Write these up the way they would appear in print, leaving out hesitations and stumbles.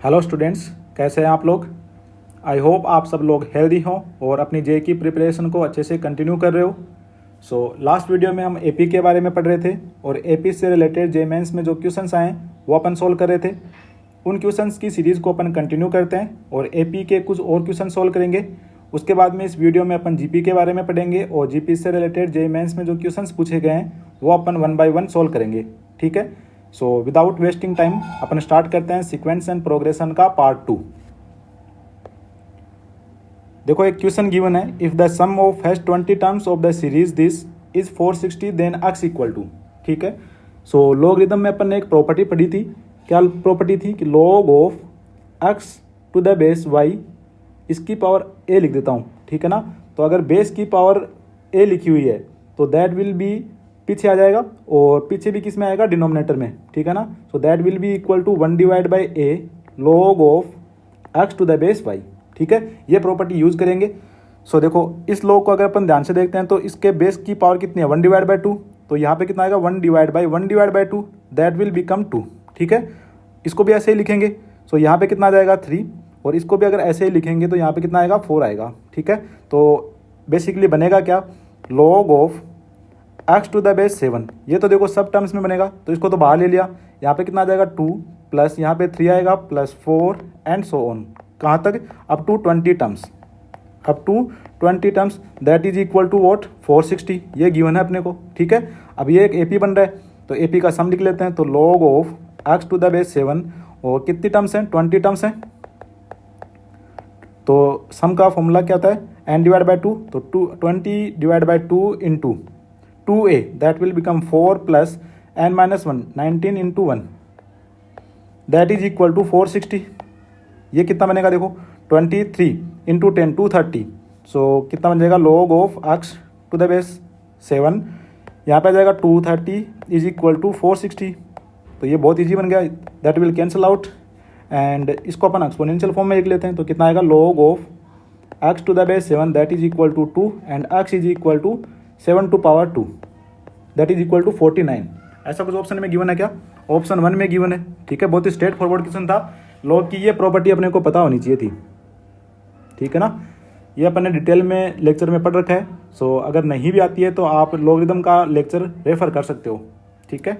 Hello students, कैसे हैं आप लोग। आई होप आप सब लोग हेल्दी हों और अपनी जे की प्रिपरेशन को अच्छे से कंटिन्यू कर रहे हो। लास्ट वीडियो में हम एपी के बारे में पढ़ रहे थे और एपी से रिलेटेड जे मेंस में जो क्वेश्चंस आए वो अपन सोल्व कर रहे थे। उन क्वेश्चंस की सीरीज़ को अपन कंटिन्यू करते हैं और एपी के कुछ और क्वेश्चन सोल्व करेंगे। उसके बाद में इस वीडियो में अपन जीपी के बारे में पढ़ेंगे और जीपी से रिलेटेड जे मेंस में जो क्वेश्चंस पूछे गए हैं वो अपन 1 बाय 1 सोल्व करेंगे। ठीक है, सो विदाउट वेस्टिंग टाइम अपन स्टार्ट करते हैं सीक्वेंस एंड प्रोग्रेशन का पार्ट 2। देखो एक क्वेश्चन गिवन है, if the sum of first 20 terms of the series this is 460 then x equal to. ठीक है, सो लॉगरिथम में अपन ने एक प्रॉपर्टी पढ़ी थी। क्या प्रॉपर्टी थी कि log of x to the base y, इसकी पावर a लिख देता हूँ। ठीक है ना, तो अगर बेस की पावर a लिखी हुई है तो दैट विल बी पीछे आ जाएगा और पीछे भी किस में आएगा, डिनोमिनेटर में। ठीक है ना, so that will be equal to 1 divide by a log of x to the base y। ठीक है, ये प्रॉपर्टी यूज करेंगे। सो देखो इस लॉग को अगर अपन ध्यान से देखते हैं तो इसके बेस की पावर कितनी है, 1 डिवाइड बाई 2। तो यहाँ पे कितना आएगा, 1 divide by 2 that will become 2। ठीक है, इसको भी ऐसे ही लिखेंगे। सो यहाँ पे कितना आ जाएगा 3 और इसको भी अगर ऐसे ही लिखेंगे तो यहाँ पे कितना आएगा 4 आएगा। ठीक है, तो बेसिकली बनेगा क्या, log of x to the base 7। ये तो देखो सब टर्म्स में बनेगा तो इसको तो बाहर ले लिया। यहाँ पे कितना आ जाएगा 2 प्लस यहाँ पे 3 आएगा प्लस 4 एंड सो ऑन। कहाँ तक, up to 20 terms, up to 20 terms that is equal to what 460। ये गिवन है अपने को। ठीक है, अब ये एक एपी बन रहा है तो एपी का सम लिख लेते हैं। तो log of x to the base 7 और कितनी टर्म्स हैं, 20 टर्म्स हैं। तो सम का फॉर्मूला क्या होता है, n डिवाइड बाई 2। तो 20 divide by 2 into 2a that will become 4 plus n minus 1 19 into 1 that is equal to 460। ये कितना बनेगा देखो, 23 इंटू 10 230। सो कितना बन जाएगा, log of x to the base 7 यहाँ पे आ जाएगा 230 इज इक्वल टू 460। तो ये बहुत ईजी बन गया, that will cancel out and इसको अपन एक्सपोनेंशियल फॉर्म में लिख लेते हैं। तो कितना आएगा, log of x to the base 7 that is equal to 2 and x is equal to 7 to power 2 that is equal to 49। ऐसा कुछ ऑप्शन में गिवन है क्या, ऑप्शन 1 में गिवन है। ठीक है, बहुत ही स्ट्रेट फॉरवर्ड क्वेश्चन था। log की ये प्रॉपर्टी अपने को पता होनी चाहिए थी। ठीक है ना, ये अपन ने डिटेल में लेक्चर में पढ़ रखा है। सो अगर नहीं भी आती है तो आप लॉगरिथम का लेक्चर रेफर कर सकते हो। ठीक है,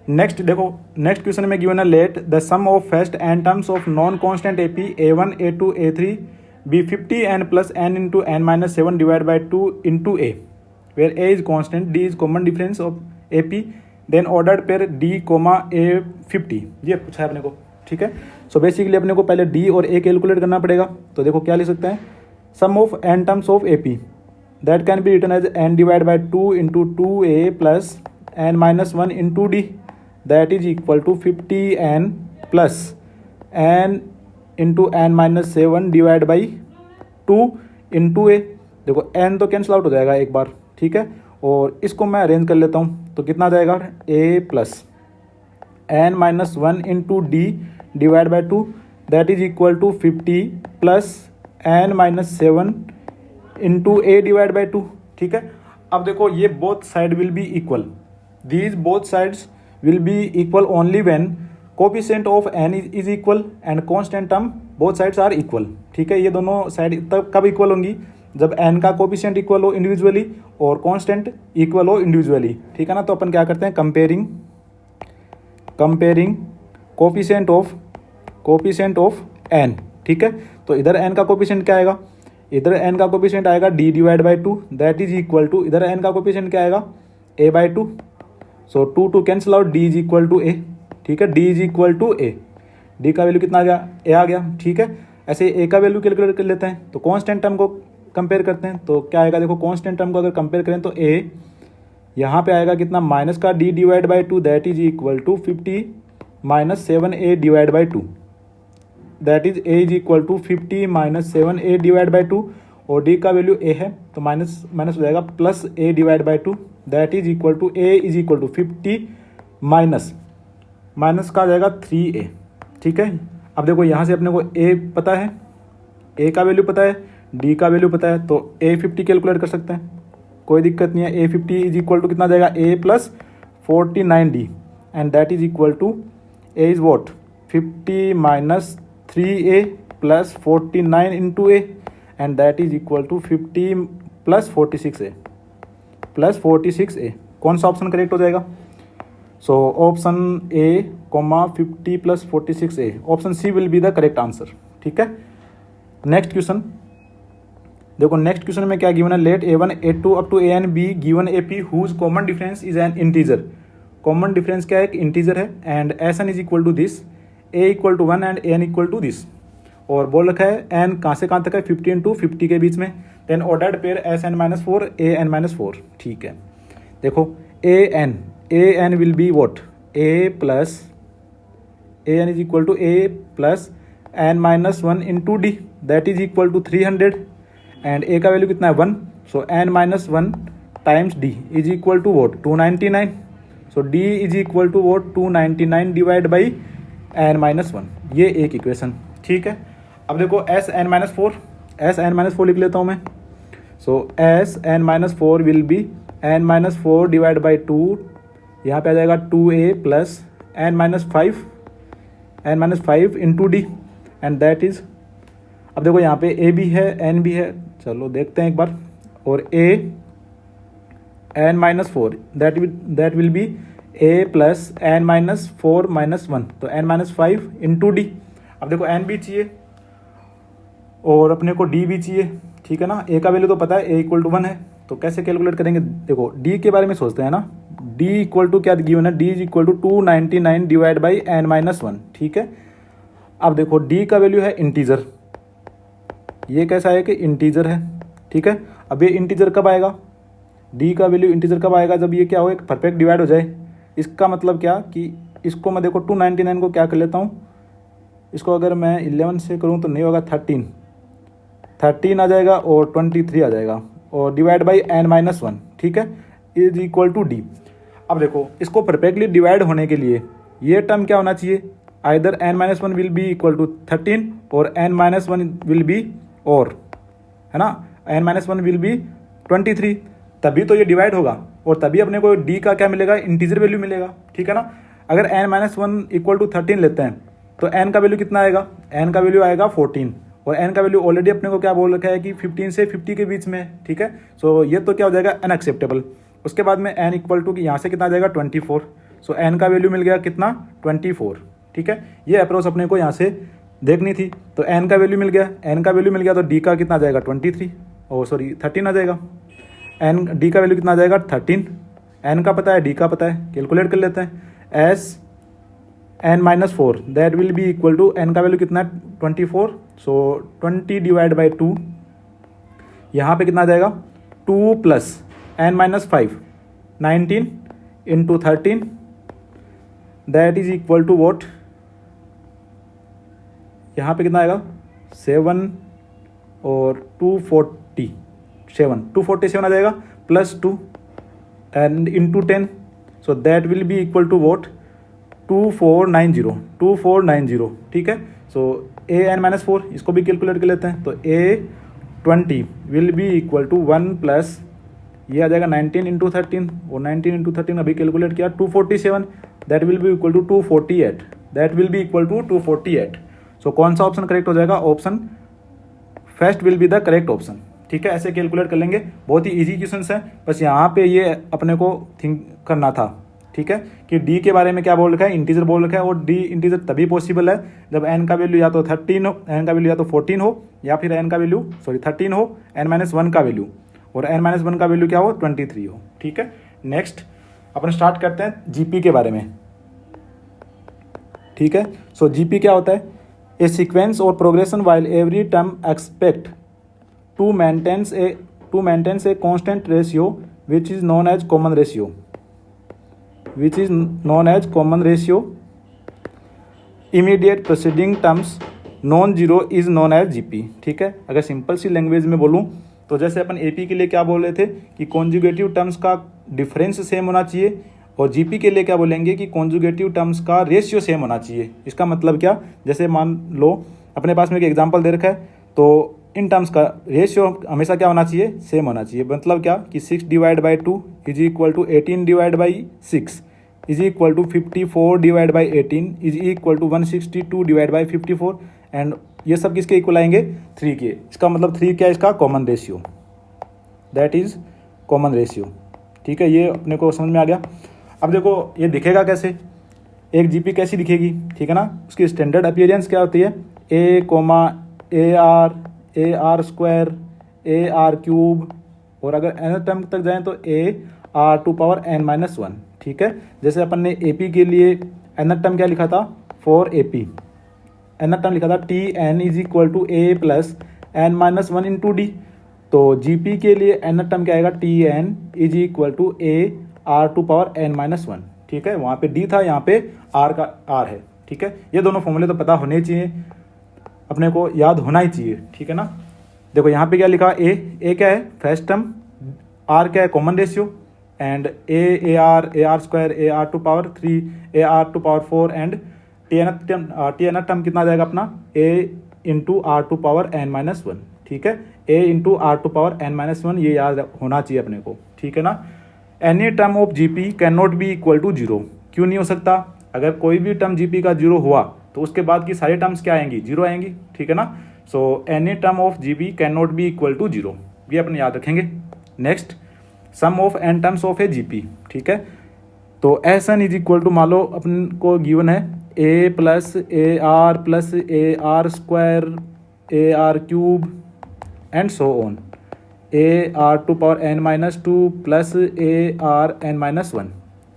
नेक्स्ट देखो, नेक्स्ट क्वेश्चन में गिवन है, let the sum of first n terms of non constant AP a1 a2 a3 be 50 n plus n into n minus 7 divide by 2 into a where a is constant, d is common difference of ap then ordered pair d comma a 50। ये पूछा है अपने को। ठीक है, so basically अपने को पहले d और a कैलकुलेट करना पड़ेगा। तो देखो क्या लिख सकते हैं, sum of n terms of ap that can be written as n divide by 2 into 2a plus n minus 1 into d that is equal to 50n plus n into n minus 7 divide by 2 into a। देखो n तो cancel out हो जाएगा एक बार। ठीक है, और इसको मैं अरेंज कर लेता हूँ तो कितना आ जाएगा, a plus n minus 1 into d divide by 2 that is equal to 50 plus n minus 7 into a divide by 2। ठीक है, अब देखो ये both side will be equal, these both sides will be equal only when coefficient of n is equal and constant term both sides are equal। ठीक है, ये दोनों side तब कब इक्वल होंगी, जब n का कोफिशिएंट इक्वल हो इंडिविजुअली और कांस्टेंट इक्वल हो इंडिविजुअली। ठीक है ना, तो अपन क्या करते हैं, कंपेयरिंग कोफिशिएंट ऑफ n। ठीक है, तो इधर n का कोफिशिएंट क्या आएगा, इधर n का कोफिशिएंट आएगा d divide by 2 that is equal to, इधर n का कोफिशिएंट क्या आएगा, a by 2। So 2 cancel out, d is equal to a। ठीक है, d is equal to a, d का वैल्यू कितना आ गया, a आ गया। ठीक है, ऐसे a का वैल्यू कैलकुलेट कर लेते हैं तो कांस्टेंट टर्म को कंपेयर करते हैं तो क्या आएगा, देखो कांस्टेंट टर्म को अगर कंपेयर करें तो a यहाँ पे आएगा कितना, माइनस का d divide by 2 that is equal to 50 minus 7a divide by 2 that is a is equal to 50 minus 7a divide by 2 और d का वैल्यू a है तो माइनस माइनस हो जाएगा plus a divide by 2 that is equal to a is equal to 50 minus minus का आ जाएगा 3a। ठीक है, अब देखो यहाँ से अपने को a पता है, a का वैल्यू पता है, d का वैल्यू पता है, तो a 50 कैलकुलेट कर सकते हैं, कोई दिक्कत नहीं है। a 50 इज इक्वल टू कितना आ जाएगा, a plus 49d and that is equal to a is what 50 minus 3a plus 49 into a and that is equal to 50 plus 46a plus 46a। कौन सा ऑप्शन करेक्ट हो जाएगा? So option A comma 50 plus 46a, option C will be the correct answer. ठीक है, next question देखो। Next question में क्या given है? Let a1 a2 up to an be given ap whose common difference is an integer. Common difference क्या है? एक integer है and sn is equal to this, a equal to 1 and an equal to this. और बोल रखा है n कहाँ से कहाँ तक है? 50 इंटू 50 के बीच में। Then ordered pair sn-4 an-4। ठीक है, देखो an will be what? a plus an is equal to a plus n-1 into d that is equal to 300 and a का वैल्यू कितना है? 1। So n-1 times d is equal to what? 299। So d is equal to what? 299 divide by n-1। ये एक equation. ठीक है, अब देखो sn-4 लिख लेता हूँ मैं। सो sn-4 will be n-4 divide by 2, यहाँ पे आ जाएगा 2a plus n-5 into D and that is, अब देखो यहाँ पे a भी है n भी है, चलो देखते हैं एक बार। और a n-4 that will B a plus n-4 minus 1, तो n-5 इंटू डी। अब देखो n भी चाहिए और अपने को d भी चाहिए। ठीक है ना, a का वैल्यू तो पता है, a इक्वल टू 1 है, तो कैसे कैलकुलेट करेंगे? देखो d के बारे में सोचते हैं ना। d इक्वल टू क्या गिवन है? d is equal to 299 divide by n-1। ठीक है, अब देखो d का वैल्यू है इंटीजर, ये कैसा है कि इंटीजर है। ठीक है, अब ये इंटीजर कब आएगा? d का वैल्यू इंटीजर कब आएगा? जब ये क्या हो, एक परफेक्ट डिवाइड हो जाए। इसका मतलब क्या कि इसको मैं देखो 299 को क्या कर लेता हूँ, इसको अगर मैं 11 से करूँ तो नहीं होगा, 13 आ जाएगा और 23 आ जाएगा और डिवाइड बाई n-1। ठीक है, इज इक्वल टू डी। अब देखो इसको परफेक्टली डिवाइड होने के लिए ये टर्म क्या होना चाहिए? Either n-1 will be equal to 13 और n-1 विल बी, और है ना, n-1 विल बी 23, तभी तो ये डिवाइड होगा और तभी अपने को d का क्या मिलेगा? इंटीजर वैल्यू मिलेगा। ठीक है ना, अगर n-1 इक्वल टू 13 लेते हैं तो n का वैल्यू कितना आएगा? n का वैल्यू आएगा 14 और n का वैल्यू ऑलरेडी अपने को क्या बोल रखा है कि 15 से 50 के बीच में। ठीक है, सो ये तो क्या हो जाएगा? अनएक्सेप्टेबल। उसके बाद में n इक्वल टू यहाँ से कितना आ जाएगा? 24। सो n का वैल्यू मिल गया कितना? 24। ठीक है, ये अप्रोच अपने को यहाँ से देखनी थी, तो n का वैल्यू मिल गया। n का वैल्यू मिल गया तो d का कितना आ जाएगा? 23, ओ सॉरी 13 आ जाएगा। d का वैल्यू कितना आ जाएगा? 13। n का पता है, d का पता है, कैलकुलेट कर लेते हैं। n-4 that will be equal to, n का वैल्यू कितना है? 24। सो 20 डिवाइड बाई 2, यहाँ पे कितना आ जाएगा? 2 plus n-5 19 into 13 that is equal to what? यहाँ पे कितना आएगा? 7 और 247 आ जाएगा plus 2 and into 10, so that will be equal to what? 2490। ठीक है, सो an-4 इसको भी कैलकुलेट कर लेते हैं, तो a20 will be equal to 1 plus, ये आ जाएगा 19 इंटू 13 और 19 इंटू 13 अभी कैलकुलेट किया 247, that will be equal to 248, that will be equal to 248। So कौन सा ऑप्शन करेक्ट हो जाएगा? Option first will be the correct option. ठीक है, ऐसे कैलकुलेट कर लेंगे, बहुत ही इजी क्वेश्चन है, बस यहाँ पे ये अपने को थिंक करना था। ठीक है, कि d के बारे में क्या बोल रखा है? इंटीजर बोल रखा है, और d इंटीजर तभी पॉसिबल है जब n का वैल्यू या तो 13 हो, n का वैल्यू या तो 14 हो, या फिर n का वैल्यू 13 हो, n-1 का वैल्यू, और n-1 का वैल्यू क्या हो? 23 हो। ठीक है, नेक्स्ट अपन स्टार्ट करते हैं जीपी के बारे में। ठीक है, सो जीपी क्या होता है? A sequence or progression while every term expect to maintains a constant ratio which is known as common ratio immediate proceeding terms non zero is known as GP. ठीक है, अगर सिंपल सी लैंग्वेज में बोलूँ तो जैसे अपन एपी के लिए क्या बोल रहे थे कि कॉन्जुगेटिव टर्म्स का डिफरेंस सेम होना चाहिए, और जीपी के लिए क्या बोलेंगे कि कॉन्जुगेटिव टर्म्स का रेशियो सेम होना चाहिए। इसका मतलब क्या? जैसे मान लो अपने पास में एक एग्जांपल दे रखा है, तो इन टर्म्स का रेशियो हमेशा क्या होना चाहिए? सेम होना चाहिए। मतलब क्या कि 6 divide by 2 is equal to 18 divide by 6, is equal to 54 divide by 18 is equal to 162 divide by 54 and ये सब किसके इक्वल आएंगे 3 के। इसका मतलब 3 क्या है, इसका common ratio, that is common ratio. ठीक है, ये अपने को समझ में आ गया। अब देखो ये दिखेगा कैसे, एक जीपी कैसी दिखेगी, ठीक है ना, उसकी स्टैंडर्ड अपीयरेंस क्या होती है, A comma A R square A R cube, और अगर एन टर्म तक जाएं तो A R to power N minus one. ठीक है, जैसे अपन ने ए पी के लिए एन टर्म क्या लिखा था, for A P n term लिखा था t n is equal to a plus n minus one into d. तो जी पी के लिए एन टर्म क्या आएगा, t n is equal to A R to power N minus one. ठीक है, वहाँ पे डी था, यहाँ पे आर का आर है। ठीक है, ये दोनों फॉर्मूले तो पता होने चाहिए, अपने को याद होना ही चाहिए। ठीक है ना, देखो यहाँ पे क्या लिखा, ए क्या है फर्स्ट टर्म, आर क्या है common ratio, and A are square A R to power 3 A are to power 4 and T N term कितना आ जाएगा अपना, A into are to power N minus one. ठीक है, A into are to power N minus one, ये याद होना चाहिए अपने को। ठीक है ना, any term of GP can not be equal to zero. क्यों नहीं हो सकता, अगर कोई भी टर्म जीपी का जीरो हुआ तो उसके बाद की सारी टर्म्स क्या आएंगी, जीरो आएंगी। ठीक है ना, so any term of GP can not be equal to zero, ये अपने याद रखेंगे। Next, sum of N terms of a GP. ठीक है, तो S N is equal to, मान लो अपन को गिवन है A plus A R square A R cube and so on, A are to power N minus two plus A R N minus one.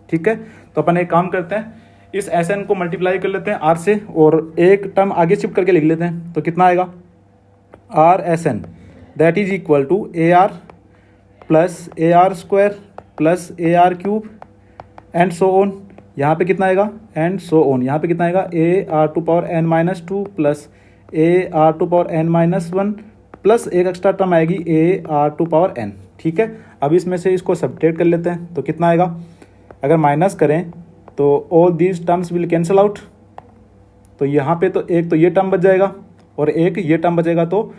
ठीक है, तो अपन एक काम करते हैं, इस एस एन को मल्टीप्लाई कर लेते हैं आर से और एक टर्म आगे शिफ्ट करके लिख लेते हैं, तो कितना आएगा, r s N that is equal to A R plus A R square plus A R cube and so on. यहाँ पे कितना आएगा, एंड सो ऑन, यहाँ पे कितना आएगा, a are to power N minus two plus A R to power N minus one plus एक extra term आएगी a are to power N. ठीक है, अब इसमें से इसको सब्ट्रैक्ट कर लेते हैं, तो कितना आएगा, अगर माइनस करें तो all these terms will cancel out, तो यहाँ पे तो एक तो ये टर्म बच जाएगा और एक ये टर्म बचेगा, तो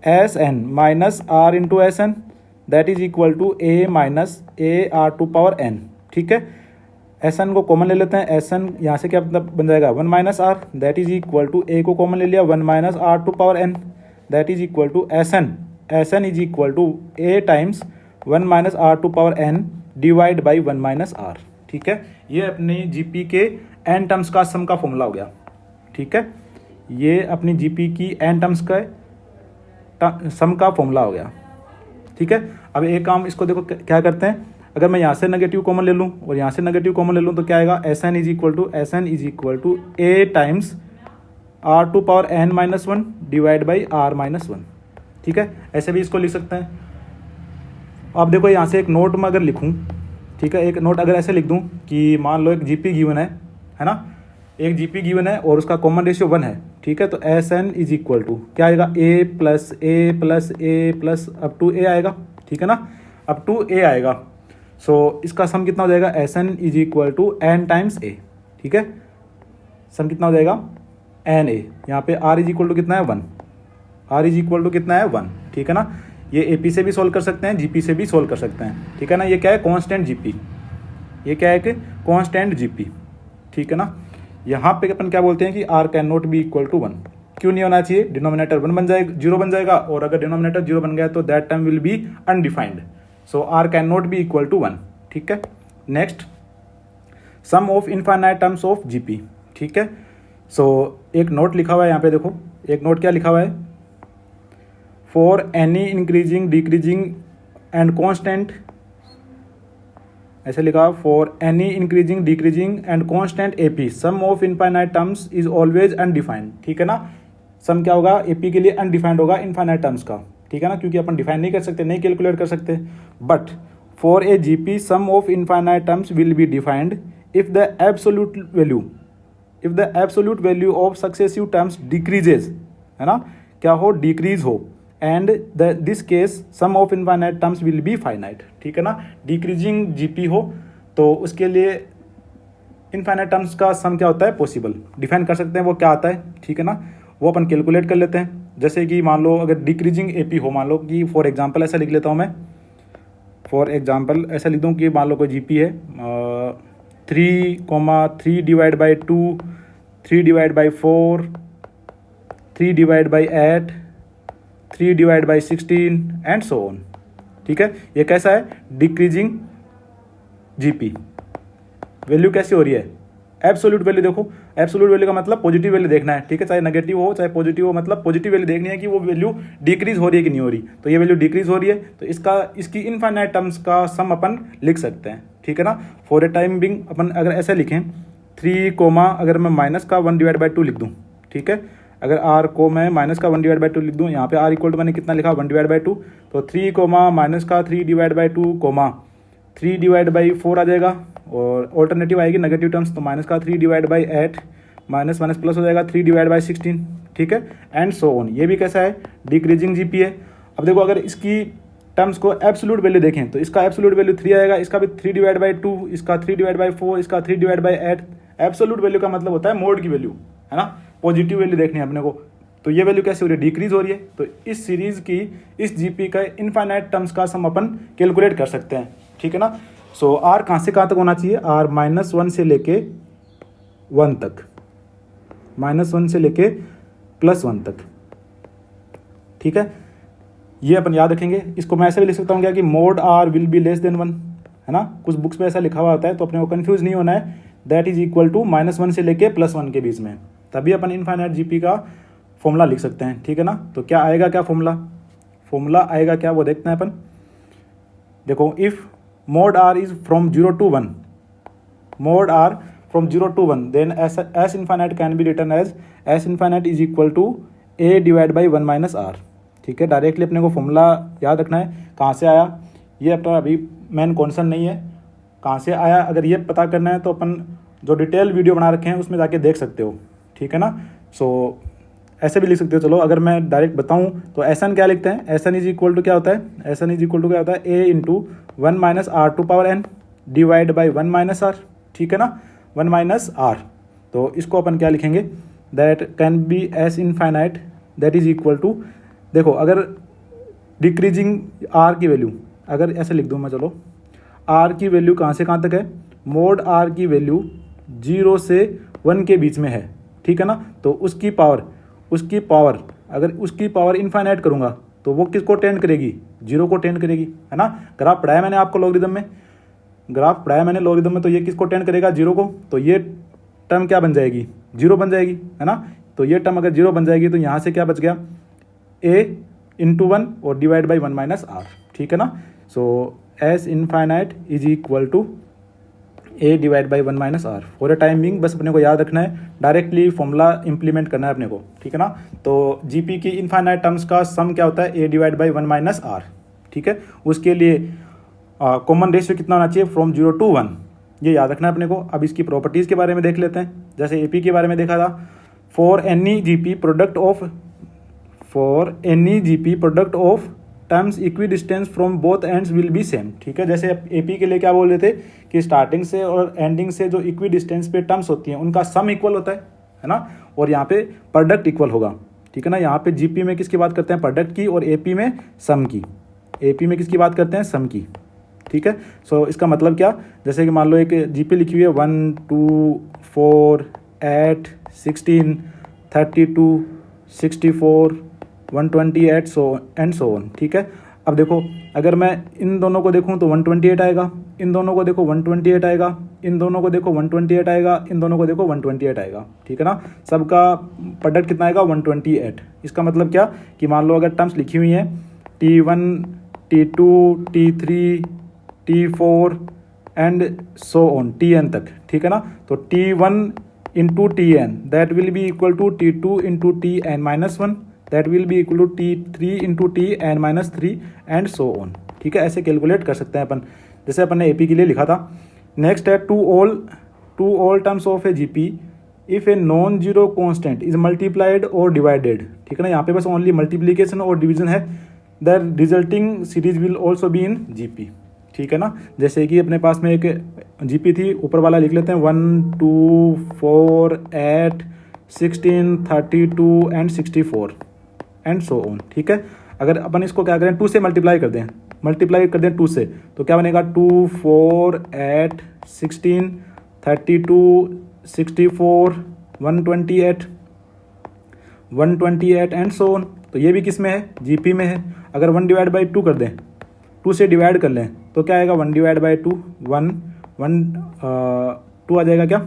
S N minus R into S N that is equal to A minus A are to power N. ठीक है, एस एन को कॉमन ले लेते हैं, एस एन यहाँ से क्या मतलब बन जाएगा, one minus R that is equal to A को कॉमन ले लिया, one minus R to power N that is equal to S N is equal to A times one minus R to power N divide by one minus R. ठीक है, ये अपनी GP के N terms का सम का formula हो गया। ठीक है, ये अपनी जीपी की एन टर्म्स का सम का फॉर्मूला हो गया। ठीक है, अब एक काम इसको देखो क्या करते हैं, अगर मैं यहाँ से नेगेटिव कॉमन ले लूँ और यहाँ से नेगेटिव कॉमन ले लूँ तो क्या आएगा, S N is equal to A times R to power N minus one divide by are minus one. ठीक है, ऐसे भी इसको लिख सकते हैं। अब देखो यहाँ से एक नोट में अगर लिखूँ, ठीक है, एक नोट अगर ऐसे लिख दूँ कि मान लो एक जीपी गिवन है ना, एक जीपी गिवन है और उसका कॉमन रेशियो 1 है। ठीक है, तो S N is equal to क्या आएगा, A plus A plus A plus up to A आएगा। ठीक है ना, अप टू ए आएगा, सो इसका सम कितना हो जाएगा, S N is equal to N times A. ठीक है, सम कितना हो जाएगा, एन ए, यहाँ पे आर इज इक्वल टू कितना है 1, आर इज इक्वल टू कितना है 1। ठीक है ना, ये ए पी से भी सोल्व कर सकते हैं, जी पी से भी सोल्व कर सकते हैं। ठीक है ना, ये क्या है, कॉन्स्टेंट जी पी, ये क्या है कि कॉन्स्टेंट जी पी। ठीक है ना, यहाँ पे अपन क्या बोलते हैं कि R can not be equal to 1। क्यों नहीं होना चाहिए, डिनोमिनेटर 1 बन जाएगा, 0 बन जाएगा, और अगर डिनोमिनेटर 0 बन गया तो that term will be undefined, so R can not be equal to 1। ठीक है, next, sum of infinite terms of GP. ठीक है, सो एक नोट लिखा हुआ है यहाँ पे, देखो एक नोट क्या लिखा हुआ है, for any increasing decreasing and constant, ऐसे लिखा, for any increasing decreasing and constant A P sum of infinite terms is always undefined. ठीक है ना, सम क्या होगा, ए पी के लिए अनडिफाइंड होगा इनफाइनाइट टर्म्स का। ठीक है ना, क्योंकि अपन डिफाइन नहीं कर सकते, नहीं कैलकुलेट कर सकते, but for a G P sum of infinite terms will be defined if the absolute value of successive terms decreases, है ना, क्या हो, डिक्रीज हो, and this case sum of infinite terms will be finite. ठीक है ना, decreasing GP हो तो उसके लिए इनफाइनाइट टर्म्स का सम क्या होता है, पॉसिबल, डिफाइन कर सकते हैं, वो क्या आता है। ठीक है ना, वो अपन कैलकुलेट कर लेते हैं। जैसे कि मान लो अगर डिक्रीजिंग एपी हो, मान लो कि फॉर एग्जांपल ऐसा लिख लेता हूँ मैं, फॉर एग्जांपल ऐसा लिख दूँ कि मान लो कोई जीपी है 3 divide by 2, 3 divide by 4, 3 divide by 8, 3 divide by 16 and so on. ठीक है, ये कैसा है, डिक्रीजिंग जीपी। वैल्यू कैसी हो रही है, एब्सोल्यूट वैल्यू। देखो एब्सोल्यूट वैल्यू का मतलब पॉजिटिव वैल्यू देखना है। ठीक है, चाहे नेगेटिव हो चाहे पॉजिटिव हो, मतलब पॉजिटिव वैल्यू देखनी है कि वो वैल्यू डिक्रीज हो रही है कि नहीं हो रही। तो ये वैल्यू डिक्रीज हो रही है, तो इसकी इनफाइनाइट टर्म्स का सम अपन लिख सकते हैं। ठीक है ना, फॉर ए टाइम बिंग अपन अगर ऐसे लिखें 3 कोमा, अगर मैं माइनस का 1 डिवाइड बाई 2 लिख दूँ। ठीक है, अगर आर को मैं माइनस का 1 डिवाइड बाई 2 लिख दूँ, यहाँ पे आर इक्वल टू मैंने कितना लिखा 1 डिवाइड बाई 2, तो 3 कोमा माइनस का 3 divide by 2 comma 3 divide by 4 आ जाएगा, और ऑल्टरनेटिव आएगी नेगेटिव टर्म्स, तो माइनस का 3 divide by 8, minus minus plus हो जाएगा 3 डिवाइड बाई 16। ठीक है, एंड सो ऑन। ये भी कैसा है, डिक्रीजिंग जीपी है। अब देखो अगर इसकी टर्म्स को एब्सोल्यूट वैल्यू देखें तो इसका एब्सोल्यूट वैल्यू 3 आएगा, इसका भी 3 डिवाइड बाई 2, इसका 3 डिवाइड बाई 4, इसका 3 डिवाइड बाई 8। एब्सोल्यूट वैल्यू का मतलब होता है मोड की वैल्यू, है ना, पॉजिटिव वैल्यू देखनी है अपने को। तो ये वैल्यू कैसे हो रही है, डिक्रीज हो रही है। तो इस सीरीज की, इस जीपी का इनफाइनाइट टर्म्स का सम अपन कैलकुलेट कर सकते हैं। ठीक है ना, सो आर कहाँ से कहाँ तक होना चाहिए, आर -1 से लेके 1 तक, -1 से लेके +1 तक। ठीक है, ये अपन याद रखेंगे। इसको मैं ऐसे भी लिख सकता हूँ क्या कि mod R will be less than 1, है ना, कुछ बुक्स में ऐसा लिखा हुआ होता है, तो अपने को कंफ्यूज नहीं होना है। दैट इज इक्वल टू -1 से लेके +1 के बीच में, तभी अपन इनफाइनाइट जीपी का फॉर्मूला लिख सकते हैं। ठीक है ना, तो क्या आएगा, क्या फॉर्मूला आएगा क्या, वो देखते हैं अपन। देखो if mod r is from 0 to 1, mod r from 0 to 1, then s infinite can be written as s infinite is equal to a divided by 1 minus r। ठीक है, डायरेक्टली अपने को फॉर्मूला याद रखना है। कहाँ से आया, ये अपना अभी मेन कॉन्सेप्ट नहीं है, कहाँ से आया अगर ये पता करना है तो अपन जो डिटेल वीडियो बना रखे हैं उसमें जाके देख सकते हो। ठीक है ना, सो ऐसे भी लिख सकते हो। चलो अगर मैं डायरेक्ट बताऊं तो एस एन क्या लिखते हैं, S N is equal to क्या होता है, S N is equal to क्या होता है, A into 1 minus R to power N divide by 1 minus R. ठीक है ना, 1 माइनस आर, तो इसको अपन क्या लिखेंगे, that can be S infinite that is equal to, देखो अगर डिक्रीजिंग आर की वैल्यू, अगर ऐसे लिख दूँ मैं, चलो आर की वैल्यू कहाँ से कहाँ तक है, मोड आर की वैल्यू 0 से 1 के बीच में है। ठीक है ना, तो उसकी पावर अगर उसकी पावर इनफाइनाइट करूंगा तो वो किसको टेंड करेगी, 0 को टेंड करेगी, है ना। ग्राफ पढ़ाया मैंने आपको लॉगरिदम में, लॉगरिदम में, तो ये किसको टेंड करेगा, 0 को। तो ये टर्म क्या बन जाएगी, 0 बन जाएगी, है ना। तो ये टर्म अगर 0 बन जाएगी तो यहाँ से क्या बच गया, a इंटू 1 और डिवाइड बाई 1 माइनस आर। ठीक है ना, so S infinite is equal to a divide by 1 minus R. For a time being बस अपने को याद रखना है, डायरेक्टली फॉर्मूला इंप्लीमेंट करना है अपने को। ठीक है ना, तो जीपी की इनफाइनाइट टर्म्स का सम क्या होता है, a divide by 1 minus R. ठीक है, उसके लिए कॉमन रेशियो कितना होना चाहिए, फ्रॉम 0 to 1, ये याद रखना है अपने को। अब इसकी प्रॉपर्टीज़ के बारे में देख लेते हैं। जैसे एपी के बारे में देखा था, for any GP product of terms equi distance from both ends will be same. ठीक है, जैसे एपी के लिए क्या बोल रहे थे कि स्टार्टिंग से और एंडिंग से जो इक्वी डिस्टेंस पे टर्म्स होती हैं उनका सम इक्वल होता है ना, और यहाँ पे प्रोडक्ट इक्वल होगा। ठीक है ना, यहाँ पे जीपी में किसकी बात करते हैं, प्रोडक्ट की, और एपी में सम की। एपी में किसकी बात करते हैं, सम की। ठीक है, सो इसका मतलब क्या, जैसे कि मान लो एक जीपी लिखी हुई है 1 2 4 8 16 32 64 128 सो एंड सो ऑन। ठीक है, अब देखो अगर मैं इन दोनों को देखूं तो 128 आएगा, इन दोनों को देखो 128 आएगा, इन दोनों को देखो 128 आएगा, इन दोनों को देखो 128 आएगा। ठीक है ना, सबका प्रोडक्ट कितना आएगा, 128। इसका मतलब क्या कि मान लो अगर टर्म्स लिखी हुई हैं T1 T2 T3 T4 and so on Tn तक। ठीक है ना, तो T1 into Tn that will be equal to T2 into Tn minus 1 that will be equal to T3 into Tn minus 3 and so on. ठीक है, ऐसे calculate कर सकते हैं अपन, जैसे अपन ने एपी के लिए लिखा था। नेक्स्ट है to all terms of a GP if a non zero constant is multiplied और डिवाइडेड। ठीक है ना, यहाँ पे बस ओनली मल्टीप्लीकेशन और डिवीजन है, the resulting series will also be in GP. ठीक है ना, जैसे कि अपने पास में एक जीपी थी, ऊपर वाला लिख लेते हैं 1 2 4 8 16 32 एंड 64 एंड सो ऑन। ठीक है, अगर अपन इसको क्या करें, 2 से मल्टीप्लाई कर दें 2 से, तो क्या बनेगा 2 4 8 16 32, 64, 128, 128 एंड सो ऑन। तो ये भी किस में है, जीपी में है। अगर 1 डिवाइड बाई 2 कर दें, 2 से डिवाइड कर लें तो क्या आएगा, 1 डिवाइड बाई 2 1 2 आ जाएगा, क्या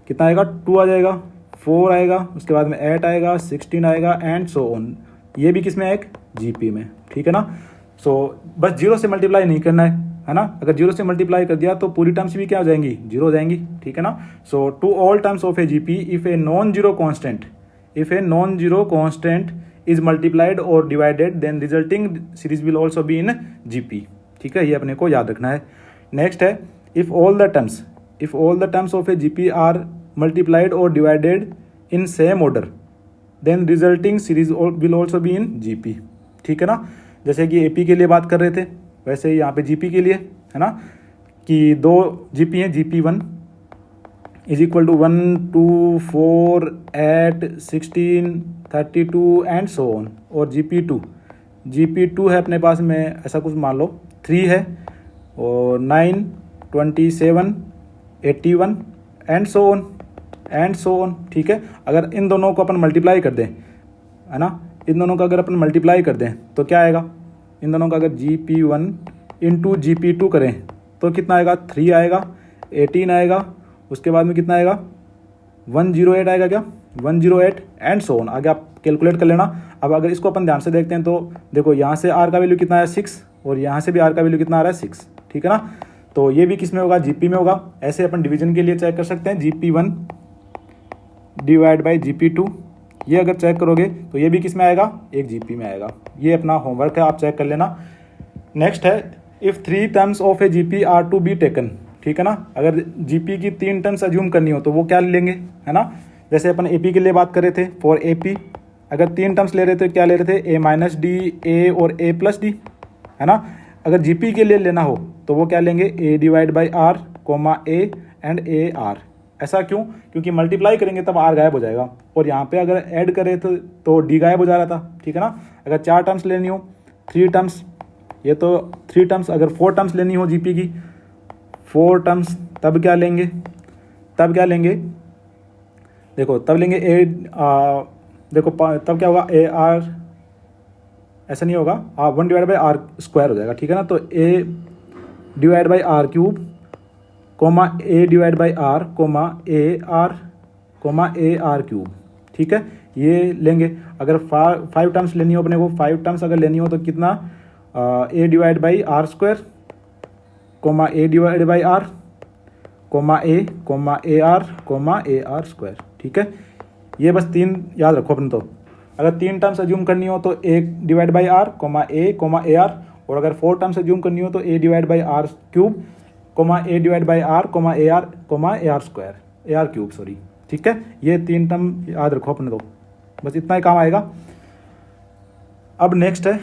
कितना आएगा, 2 आ जाएगा, 4 आएगा, उसके बाद में 8 आएगा, 16 आएगा एंड सो ऑन। ये भी किस में है, एक जीपी में, ठीक है ना। सो बस 0 से मल्टीप्लाई नहीं करना है ना। अगर 0 से मल्टीप्लाई कर दिया तो पूरी टर्म्स भी क्या हो जाएंगी, 0 हो जाएंगी, ठीक है ना। So to all terms of a GP if a non zero constant is multiplied और divided then resulting series will also be in GP, ठीक है, ये अपने को याद रखना है। नेक्स्ट है, if all the terms of a GP are multiplied और divided in same order then resulting series will also be in GP, ठीक है ना। जैसे कि एपी के लिए बात कर रहे थे, वैसे ही यहाँ पे जीपी के लिए है ना, कि 2 जीपी हैं, GP 1 is equal to 1 2 4 8 16 32 and so on. और जीपी 2 है अपने पास में, ऐसा कुछ मान लो 3 है, और 9 27 81 एंड सो ऑन, ठीक है। अगर इन दोनों को अपन मल्टीप्लाई कर दें, है ना, इन दोनों का अगर अपन मल्टीप्लाई कर दें तो क्या आएगा, इन दोनों का अगर GP1 इंटू GP2 करें तो कितना आएगा, 3 आएगा, 18 आएगा, उसके बाद में कितना आएगा, 108 आएगा, क्या 108 एंड सो ऑन। आगे आप कैलकुलेट कर लेना। अब अगर इसको अपन ध्यान से देखते हैं तो देखो, यहाँ से R का वैल्यू कितना है 6, और यहाँ से भी R का वैल्यू कितना आ रहा है 6, ठीक है ना। तो ये भी किस में होगा, जीपी में होगा। ऐसे अपन डिवीजन के लिए चेक कर सकते हैं, GP1 डिवाइड बाई GP2, ये अगर चेक करोगे तो ये भी किस में आएगा, एक जीपी में आएगा। ये अपना होमवर्क है, आप चेक कर लेना। नेक्स्ट है, if 3 terms of a GP are to be taken, ठीक है ना। अगर जीपी की 3 टर्म्स अज्यूम करनी हो तो वो क्या लेंगे, है ना। जैसे अपन एपी के लिए बात कर रहे थे, फॉर एपी अगर 3 टर्म्स ले रहे थे, क्या ले रहे थे, a माइनस डी, ए और a प्लस डी, है ना। अगर जीपी के लिए लेना हो तो वो क्या लेंगे, a divide by are comma A and A R. ऐसा क्यों, क्योंकि मल्टीप्लाई करेंगे तब आर गायब हो जाएगा, और यहाँ पे अगर ऐड करें तो डी गायब हो जा रहा था, ठीक है ना। अगर 4 टर्म्स लेनी हो, 3 टर्म्स, ये तो 3 टर्म्स, अगर 4 टर्म्स लेनी हो जीपी की, 4 टर्म्स, तब क्या लेंगे, देखो तब लेंगे देखो तब क्या होगा, ए आर, ऐसा नहीं होगा, 1 डिवाइड बाई आर स्क्वायर हो जाएगा, ठीक है ना। तो A divide by R cube comma A divide by are comma A R cube, ठीक है, ये लेंगे। अगर 5 टर्म्स लेनी हो अपने को, 5 टर्म्स अगर लेनी हो तो कितना, A divide by R square comma A divide by are comma A R square, ठीक है। ये बस 3 याद रखो अपन। तो अगर 3 टर्म्स अज्यूम करनी हो तो A divide by are comma A R, और अगर 4 टर्म्स अज्यूम करनी हो तो A divide by R cube comma A divide by are comma A R square, A R cube sorry, ठीक है। ये 3 टर्म याद रखो अपने, तो बस इतना ही काम आएगा। अब नेक्स्ट है,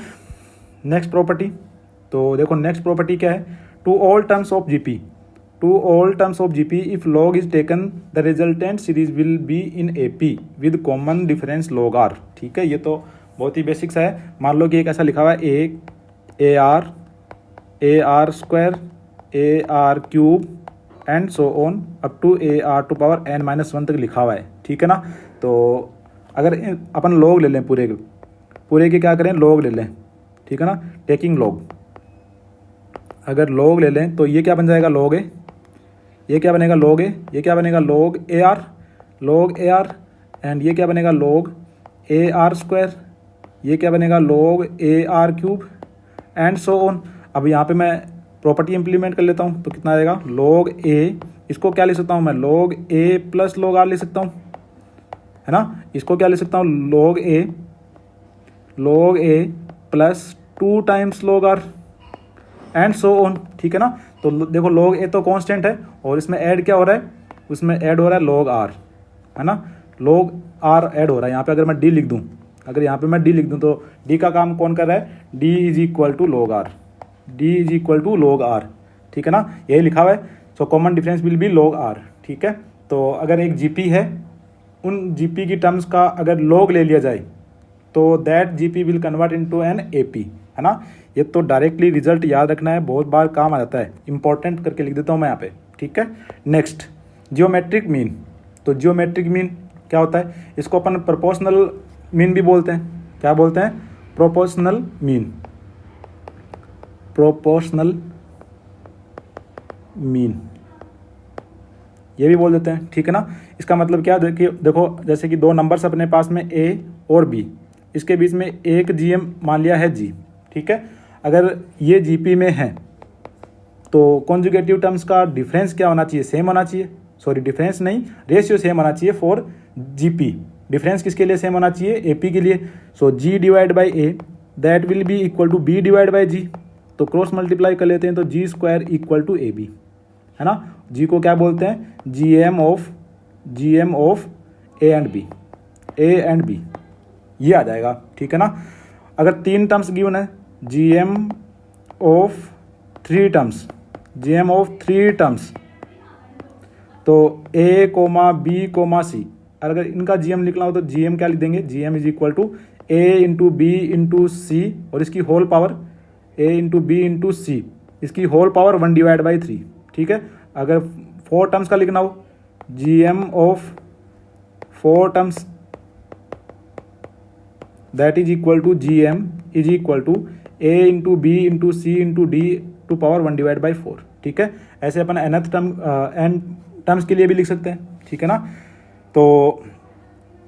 नेक्स्ट प्रॉपर्टी। तो देखो नेक्स्ट प्रॉपर्टी क्या है, to all terms of GP if log is taken the resultant series will be in AP with common difference log R, ठीक है। ये तो बहुत ही बेसिक्स है। मान लो कि एक ऐसा लिखा हुआ है, A R square, A R cube and so on up to A R to power n-1 तक लिखा हुआ है, ठीक है ना। तो अगर अपन लॉग ले लें, पूरे के क्या करें, लॉग ले लें, ठीक है ना, टेकिंग लॉग। अगर लॉग ले लें तो ये क्या बन जाएगा, लॉग ए, ये क्या बनेगा, लॉग ए, ये क्या बनेगा, लॉग ए आर, एंड ये क्या बनेगा, लॉग ए आर स्क्वायर, ये क्या बनेगा, log A R cube and so on. अब यहाँ पे मैं प्रॉपर्टी इंप्लीमेंट कर लेता हूँ तो कितना आएगा, लॉग ए, इसको क्या ले सकता हूँ मैं, log A plus log are ले सकता हूँ, है ना। इसको क्या ले सकता हूँ, log A plus 2 times log are and so on, ठीक है ना। तो देखो लॉग ए तो कांस्टेंट है, और इसमें ऐड क्या हो रहा है, उसमें ऐड हो रहा है लॉग आर, है ना, लॉग आर ऐड हो रहा है। यहाँ पे अगर मैं डी लिख दूँ, अगर यहाँ पे मैं डी लिख दूँ तो डी का काम कौन कर रहा है, D is equal to log R, ठीक है ना, यही लिखा हुआ है। So common difference will be log R, ठीक है। तो अगर एक जीपी है, उन जीपी की टर्म्स का अगर लॉग ले लिया जाए तो that GP will convert into an AP, है ना। ये तो डायरेक्टली रिजल्ट याद रखना है, बहुत बार काम आ जाता है, इंपॉर्टेंट करके लिख देता हूँ मैं यहाँ पे, ठीक है। नेक्स्ट जियोमेट्रिक मीन, तो जियोमेट्रिक मीन क्या होता है, इसको अपन प्रोपोर्शनल मीन भी बोलते हैं। क्या बोलते हैं? प्रोपोर्शनल मीन, प्रोपोर्शनल मीन ये भी बोल देते हैं, ठीक है ना। इसका मतलब क्या, देखो जैसे कि दो नंबर्स अपने पास में ए और बी, इसके बीच में एक जीएम मान लिया है जी, ठीक है। अगर ये जीपी में है तो कॉन्जुगेटिव टर्म्स का डिफरेंस क्या होना चाहिए? सेम होना चाहिए, सॉरी डिफरेंस नहीं, रेशियो सेम होना चाहिए फॉर जीपी। डिफरेंस किसके लिए सेम होना चाहिए? एपी के लिए। So G divide by A that will be equal to B divide by G, तो क्रॉस मल्टीप्लाई कर लेते हैं तो G square equal to A B, है ना। जी को क्या बोलते हैं? G M of A and B, A and B ये आ जाएगा, ठीक है ना। अगर तीन टर्म्स गिवन है, G M of three terms, G M of three terms, तो A comma B comma C, अगर इनका जीएम लिखना हो तो जीएम क्या लिख देंगे? GM is equal to A into B into C और इसकी whole power, A into B into C, इसकी होल पावर 1 डिवाइड बाई 3, ठीक है। अगर फोर टर्म्स का लिखना हो, GM of four terms that is equal to GM is equal to A into B into C into D to power 1 divide by 4, ठीक है। ऐसे अपन nth टर्म एन टर्म्स के लिए भी लिख सकते हैं, ठीक है ना। तो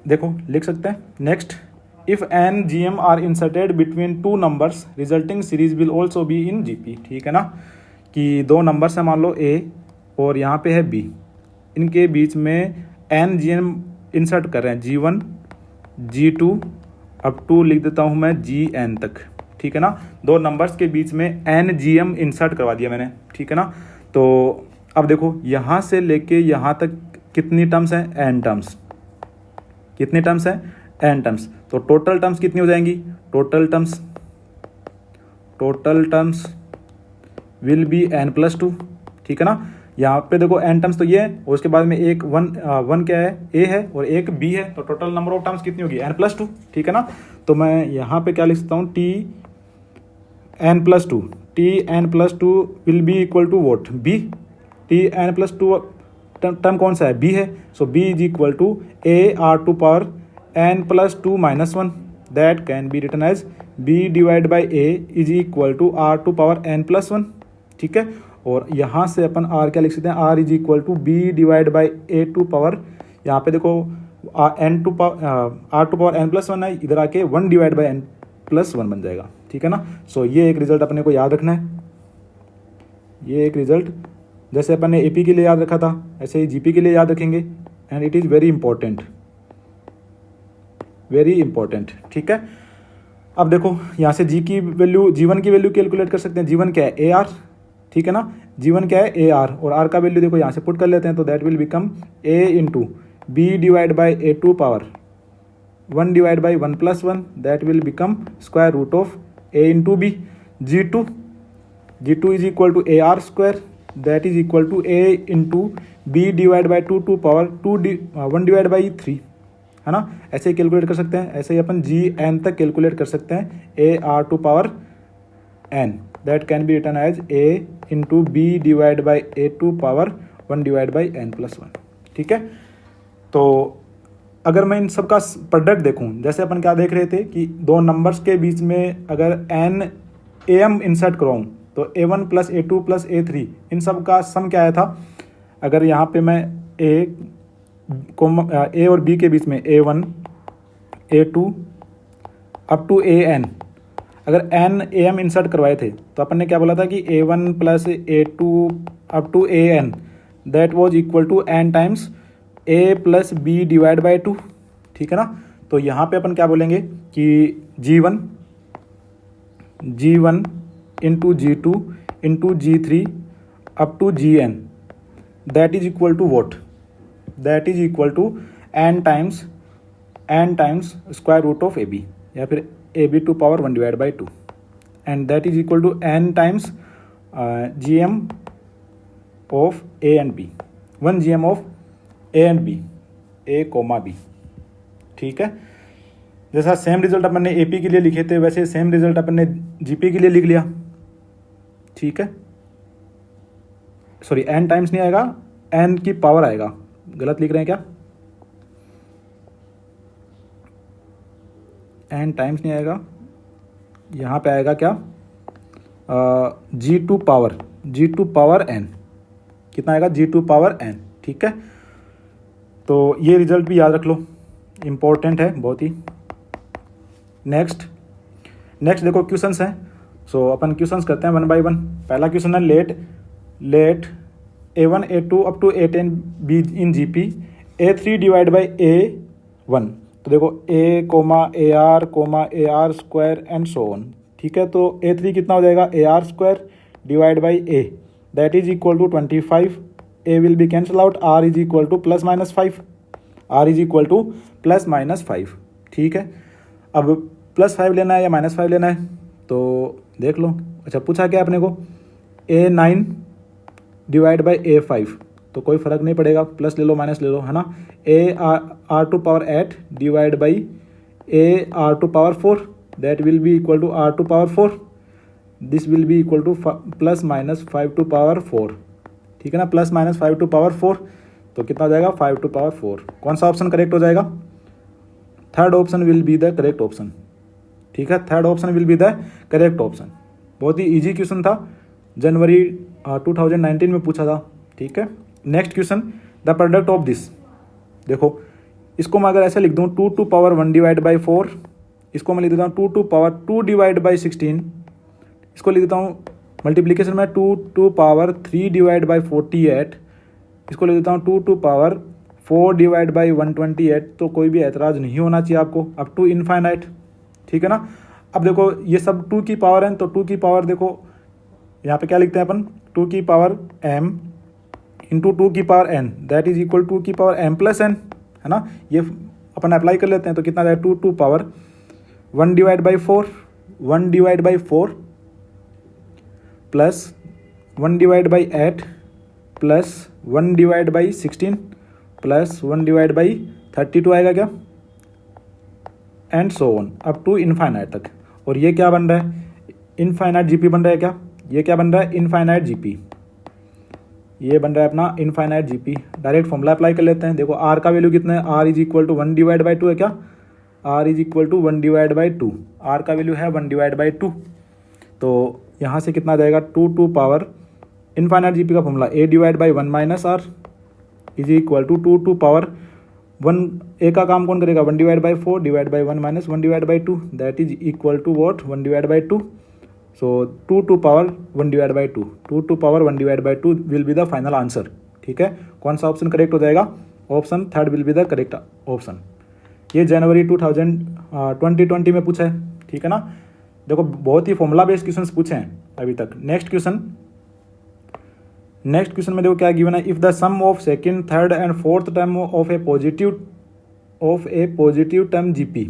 देखो लिख सकते हैं next, if N G M are inserted between two numbers resulting series will also be in GP, ठीक है ना। कि दो नंबर्स हैं, मान लो ए और यहाँ पे है बी, इनके बीच में एन जी एम इंसर्ट कर रहे हैं, G1 G2 अप टू लिख देता हूँ मैं Gn तक, ठीक है ना। दो नंबर्स के बीच में एन जी एम इंसर्ट करवा दिया मैंने, ठीक है ना। तो अब देखो यहाँ से लेके यहाँ तक कितनी टर्म्स हैं? N terms. कितनी टर्म्स हैं? N terms. तो टोटल टर्म्स कितनी हो जाएंगी? Total terms will be N plus two, ठीक है ना। यहाँ पे देखो एन टर्म्स तो ये है और उसके बाद में एक वन क्या है? ए है और एक बी है, तो टोटल नंबर ऑफ टर्म्स कितनी होगी? एन प्लस टू, ठीक है ना। तो मैं यहाँ पे क्या लिख सकता हूँ? T N plus two will be equal to what? B. T N plus two term कौन सा है? बी है। So B is equal to A R to power N plus two minus one, that can be written as B divide by A is equal to R to power N plus one, ठीक है। और यहाँ से अपन are क्या लिख सकते हैं? R is equal to B divide by A to power, यहाँ पे देखो N to power R to power N plus one है, इधर आके 1 divide by N plus one बन जाएगा, ठीक है ना। सो ये एक रिजल्ट अपने को याद रखना है। ये एक रिजल्ट जैसे अपन ने एपी के लिए याद रखा था ऐसे ही जीपी के लिए याद रखेंगे, and it is very important, ठीक है। अब देखो यहाँ से जी की वैल्यू, G1 की वैल्यू कैलकुलेट कर सकते हैं। G1 क्या है? ए आर, ठीक है ना। G1 क्या है? ए आर, और आर का वैल्यू देखो यहाँ से पुट कर लेते हैं, तो that will become A into B divide by A to power 1 divide by 1 plus 1, that will become square root of A into B. G2 is equal to A R square, that is equal to A into B divide by two to power 1 divide by 3, है ना। ऐसे ही calculate कर सकते हैं, ऐसे ही अपन Gn तक calculate कर सकते हैं, A are to power n, that can be written as A into B divide by A to power 1 divide by N plus one, ठीक है। तो अगर मैं इन सब का प्रोडक्ट देखूं, जैसे अपन क्या देख रहे थे कि दो नंबर्स के बीच में अगर एन ए एम इंसर्ट कराऊँ तो A1 plus A2 plus A3 इन सब का सम क्या आया था? अगर यहाँ पे मैं ए और बी के बीच में A1 A2 up to AN, अगर एन ए एम इंसर्ट करवाए थे तो अपन ने क्या बोला था कि A1 plus A2 up to AN that was equal to N times A plus B divide by 2, ठीक है ना। तो यहाँ पे अपन क्या बोलेंगे कि G1 into G2 into G3 up to Gn that is equal to what? That is equal to N times square root of AB, या फिर AB to power 1 divide by 2, and that is equal to N times GM of A and B, 1 GM of A and B, A comma B, ठीक है। जैसा same result अपन ने AP के लिए लिखे थे वैसे सेम रिजल्ट अपन ने GP के लिए लिख लिया, ठीक है। सॉरी एन टाइम्स नहीं आएगा, एन की पावर आएगा, गलत लिख रहे हैं क्या, एन टाइम्स नहीं आएगा, यहाँ पे आएगा क्या, G2 पावर एन, कितना आएगा, G2 पावर एन, ठीक है। तो ये रिजल्ट भी याद रख लो, इम्पोर्टेंट है बहुत ही। नेक्स्ट देखो क्वेश्चंस हैं, सो अपन क्वेश्चंस करते हैं वन बाय वन। पहला क्वेश्चन है let A1 A2 up to A10 be in GP A3 divide by A1। तो देखो A कोमा AR square and so on, ठीक है। तो A3 कितना हो जाएगा, AR square divide by A, that is equal to 25। A will be cancel out, R is equal to plus minus 5, ठीक है। अब +5 लेना है या -5 लेना है, तो देख लो। अच्छा पूछा क्या अपने को, A9 डिवाइड बाई A5, तो कोई फ़र्क नहीं पड़ेगा, प्लस ले लो माइनस ले लो, है ना। R2 power 8 divide by R2 power 4, that will be equal to R2 power 4, this will be equal to plus minus 5 to power 4, ठीक है ना, प्लस माइनस 5 टू पावर 4, तो कितना हो जाएगा 5 टू पावर 4। कौन सा ऑप्शन करेक्ट हो जाएगा, third option will be the correct option, ठीक है, third option will be the correct option. बहुत ही इजी क्वेश्चन था, जनवरी 2019 में पूछा था, ठीक है। Next question, the product of this, देखो इसको मैं अगर ऐसे लिख दूँ 2 टू पावर 1 डिवाइड बाई 4, इसको मैं लिख देता हूँ 2 टू पावर 2 डिवाइड बाई 16, इसको लिख देता हूँ मल्टीप्लीकेशन में 2 टू पावर 3 डिवाइड बाई 48, इसको लिख देता हूँ 2 टू पावर 4 डिवाइड बाई 128। तो कोई भी एतराज़ नहीं होना चाहिए आपको, अप टू इनफाइनाइट, ठीक है ना। अब देखो ये सब 2 की पावर है, तो 2 की पावर देखो यहाँ पे क्या लिखते हैं अपन, 2 की पावर m इंटू 2 की power n, that is equal 2 की पावर m प्लस n, है ना। ये अपन अप्लाई कर लेते हैं, तो कितना जाएगा 2 to power 1 divide by 4 plus 1 divide by 8 plus 1 divide by 16 plus 1 divide by 32 आएगा क्या, and so on up to infinite तक। और ये क्या बन रहा है, इनफाइनाइट GP बन रहा है क्या, ये क्या बन रहा है, इनफाइनाइट GP, ये बन रहा है अपना infinite GP। Direct formula apply कर लेते हैं। देखो R का वैल्यू कितना है, R is equal to 1 divide by 2 है क्या, R is equal to 1 divide by 2, R का वैल्यू है 1 डिवाइड बाई 2। तो यहाँ से कितना आ जाएगा 2 टू पावर इनफाइनाइट GP का formula A divide by 1 minus R is equal to 2 to power 1, A का काम कौन करेगा, 1 divide by 4 divide by 1 minus 1 divide by 2, that is equal to what, 1 divide by 2। So 2 to power 1 divide by 2, 2 to power 1 divide by 2 will be the final answer, ठीक है। कौन सा option correct हो जाएगा, option third will be the correct option. ये जनवरी 2020 में पूछा है, ठीक है ना। देखो बहुत ही फॉर्मूला बेस्ड क्वेश्चन पूछे हैं अभी तक। नेक्स्ट क्वेश्चन में देखो क्या गिवन है, if the sum of second third and fourth term of a positive term GP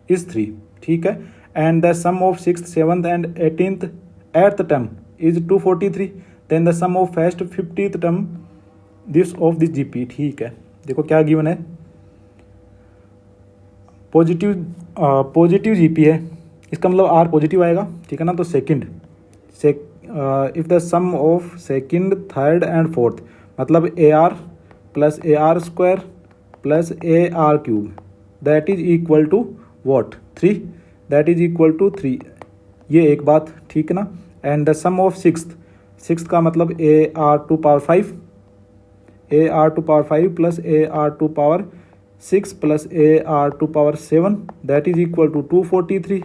is 3, ठीक है, and the sum of 6th 7th and 8th term is 243, then the sum of first 50th term this GP, ठीक है। देखो क्या given है, positive GP है, इसका मतलब R पॉजिटिव आएगा, ठीक है ना। तो if the sum of second third and fourth, मतलब AR plus AR square plus AR cube, that is equal to what 3, that is equal to 3, ये एक बात, ठीक है ना। And the sum of sixth का मतलब AR2 power 5 plus AR2 power 6 plus AR2 power 7, that is equal to 243,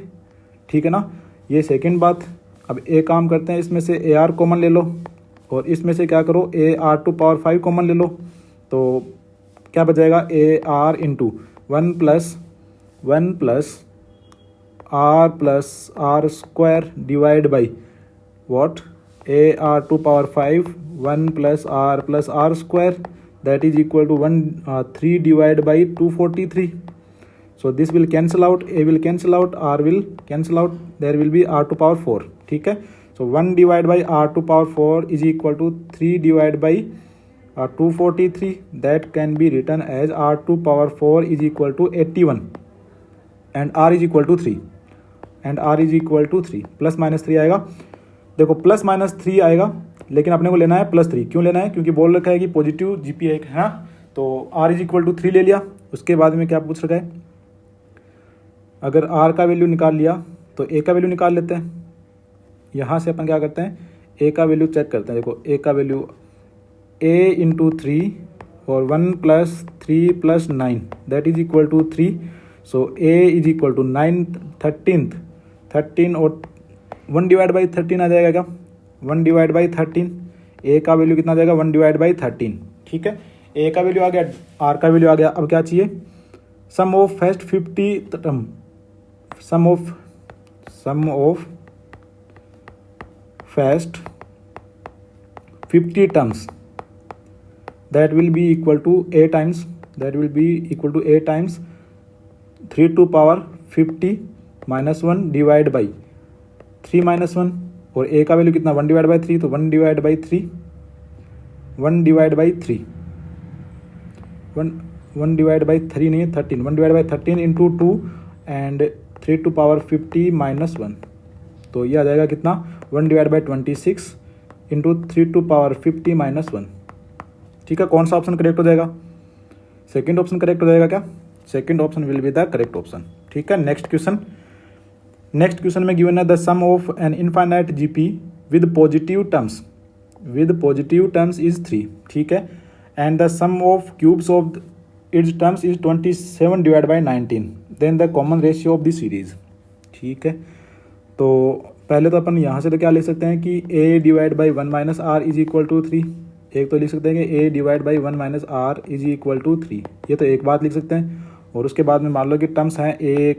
ठीक है ना। ये सेकंड बात। अब एक काम करते हैं, इसमें से AR कॉमन ले लो और इसमें से क्या करो AR2 पावर 5 कॉमन ले लो, तो क्या बच जाएगा AR into 1 plus R square divide by what AR2 power 5 1 plus R square, that is equal to 3 divide by 243। So this will cancel out, A will cancel out, R will cancel out, there will be R2 power 4, ठीक है। So 1 divided by R2 power 4 is equal to 3 divided by 243, that can be written as R2 power 4 is equal to 81 and R is equal to 3 plus minus 3 आएगा। देखो plus minus 3 आएगा, लेकिन अपने को लेना है +3। क्यों लेना है? क्योंकि बोल रखा है कि पॉजिटिव जीपी है ना, तो r इज इक्वल टू 3 ले लिया। उसके बाद में क्या पूछ रखा है, अगर r का वैल्यू निकाल लिया तो a का वैल्यू निकाल लेते हैं। यहाँ से अपन क्या करते हैं, a का वैल्यू चेक करते हैं। देखो a का वैल्यू a इंटू 3 और 1 + 3 + 9 that is equal to 3। So a is equal to 9 13 और 1/13 आ जाएगा क्या, 1/13। a का वैल्यू कितना आ जाएगा, 1/13। ठीक है, a का वैल्यू आ गया, r का वैल्यू आ गया। अब क्या चाहिए, sum of first 50 term, sum of first 50 terms that will be equal to a times 3 to power 50 minus 1 divide by 3 minus 1, और a का वैल्यू कितना, 1/3, तो 1/3 नहीं है 13, 1/13 into 2 and 3 to power 50 minus 1, तो ये आ जाएगा कितना, 1/26 इंटू 3 to power 50 minus 1। ठीक है, कौन सा ऑप्शन करेक्ट हो जाएगा, सेकंड ऑप्शन करेक्ट हो जाएगा क्या, second option will be the correct option. ठीक है, नेक्स्ट क्वेश्चन में गिवन है the sum of an infinite GP with positive terms is 3। ठीक है, and the sum of cubes of its terms is 27/19, then the common ratio of the series. ठीक है, तो पहले तो अपन यहाँ से तो क्या ले सकते हैं कि a divide by 1 - r is equal to 3। एक तो लिख सकते हैं कि a divide by 1 - r is equal to 3, ये तो एक बात लिख सकते हैं। और उसके बाद में मान लो कि टर्म्स हैं a,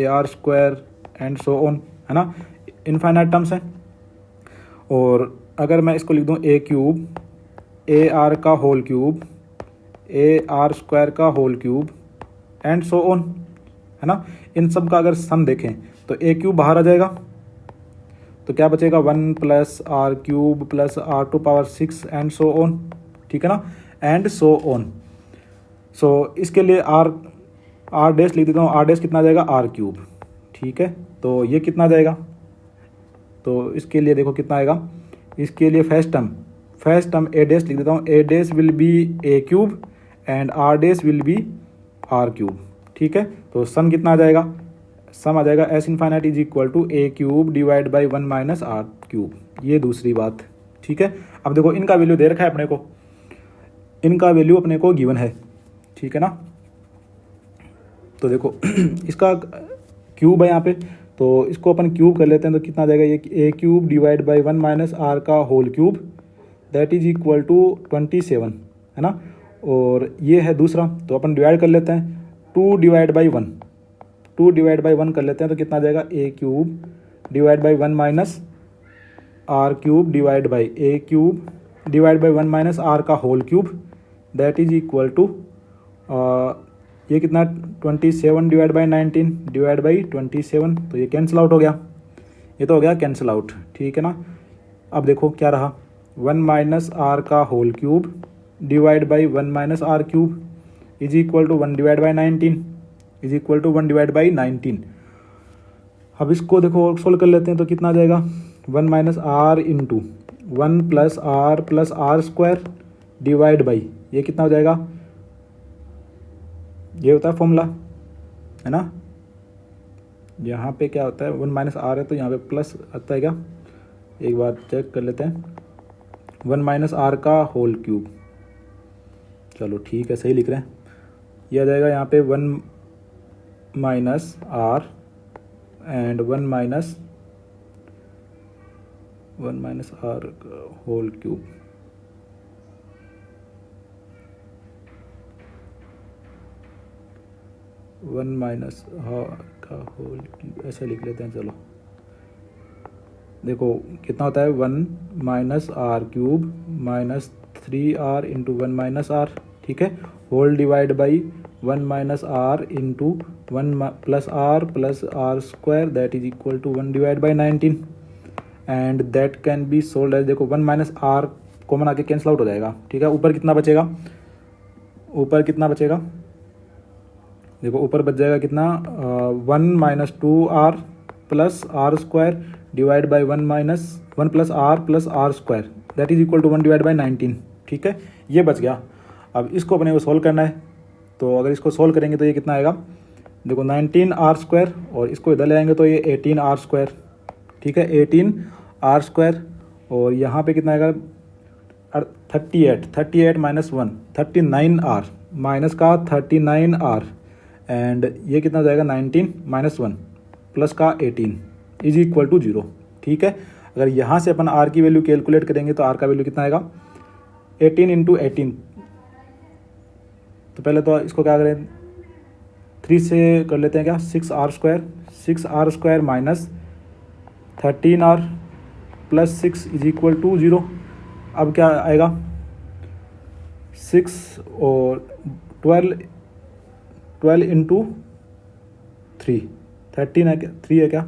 ar square and so on, है ना, इनफाइनाइट टर्म्स हैं। और अगर मैं इसको लिख दूँ a क्यूब, ar का होल क्यूब, ar स्क्वायर का whole cube and so on, है ना, इन सब का अगर सम देखें तो a क्यूब बाहर आ जाएगा, तो क्या बचेगा, 1 + r³ + r⁴ and so on. ठीक है ना, एंड सो ऑन। सो इसके लिए r डैश लिख देता हूँ, r डैश कितना आ जाएगा, r³। ठीक है, तो ये कितना आ जाएगा, तो इसके लिए देखो कितना आएगा, इसके लिए फर्स्ट टर्म a डैश लिख देता हूँ, a dash will be a³ and r dash will be r³। ठीक है, तो सम कितना आ जाएगा, सम आ जाएगा s infinite is equal to a³ divide by 1 - r³। ये दूसरी बात। ठीक है, अब देखो इनका वैल्यू दे रखा है अपने को, इनका वैल्यू अपने को गिवन है। ठीक है ना, तो देखो इसका क्यूब है यहाँ पे, तो इसको अपन क्यूब कर लेते हैं, तो कितना आ जाएगा, ये a³ डिवाइड बाई 1 - r का whole cube that is equal to 27, है ना। और ये है दूसरा, तो अपन डिवाइड कर लेते हैं, 2 डिवाइड बाई 1 कर लेते हैं, तो कितना आ जाएगा, a³ divide by 1 - r³ divide by a³ divide by 1 - r का whole cube that is equal to ये कितना, 27 डिवाइड बाई 19 डिवाइड बाई 27, तो ये कैंसिल आउट हो गया, ये तो हो गया कैंसिल आउट। ठीक है ना, अब देखो क्या रहा, 1 - r का whole cube divide by 1 - r³ is equal to 1 divide by 19 is equal to 1 divide by 19। अब इसको देखो और सोल्व कर लेते हैं, तो कितना आ जाएगा, 1 - r into 1 + r square divide by, ये कितना हो जाएगा, ये होता है फॉर्मूला, है ना। यहाँ पे क्या होता है, 1 - r है तो यहाँ पे प्लस आता है क्या, एक बार चेक कर लेते हैं, 1 - r का होल क्यूब, चलो ठीक है सही लिख रहे हैं, ये आ जाएगा यहाँ पे 1 - r and 1 - r whole cube, का होल क्यूब ऐसे लिख लेते हैं। चलो देखो कितना होता है, 1 - r³ minus 3r into 1 - r, ठीक है, whole divide by 1 - r into 1 + r square that is equal to 1 divide by 19 and that can be solved as, देखो 1 - r कॉमन आके कैंसिल आउट हो जाएगा। ठीक है, ऊपर कितना बचेगा, ऊपर कितना बचेगा, देखो ऊपर बच जाएगा कितना, 1 - 2r + r square divide by 1 plus R square that is equal to 1 divide by 19। ठीक है, ये बच गया। अब इसको अपने को सोल्व करना है, तो अगर इसको सोल्व करेंगे तो ये कितना आएगा, देखो 19 आर स्क्वायर और इसको इधर ले आएंगे तो ये 18 आर स्क्वायर। ठीक है, 18 आर स्क्वायर और यहाँ पे कितना आएगा 38 माइनस 1 39 आर माइनस का 39 आर एंड ये कितना जाएगा 19 माइनस 1 प्लस का 18 इज इक्वल टू 0। ठीक है, अगर यहाँ से अपन आर की वैल्यू कैलकुलेट करेंगे तो आर का वैल्यू कितना आएगा 18 इंटू 18। तो पहले तो इसको क्या करें 3 से कर लेते हैं क्या 6 R square minus 13 R plus 6 is equal to 0। अब क्या आएगा 6 और 12 इंटू 3 13 है क्या 3 है क्या,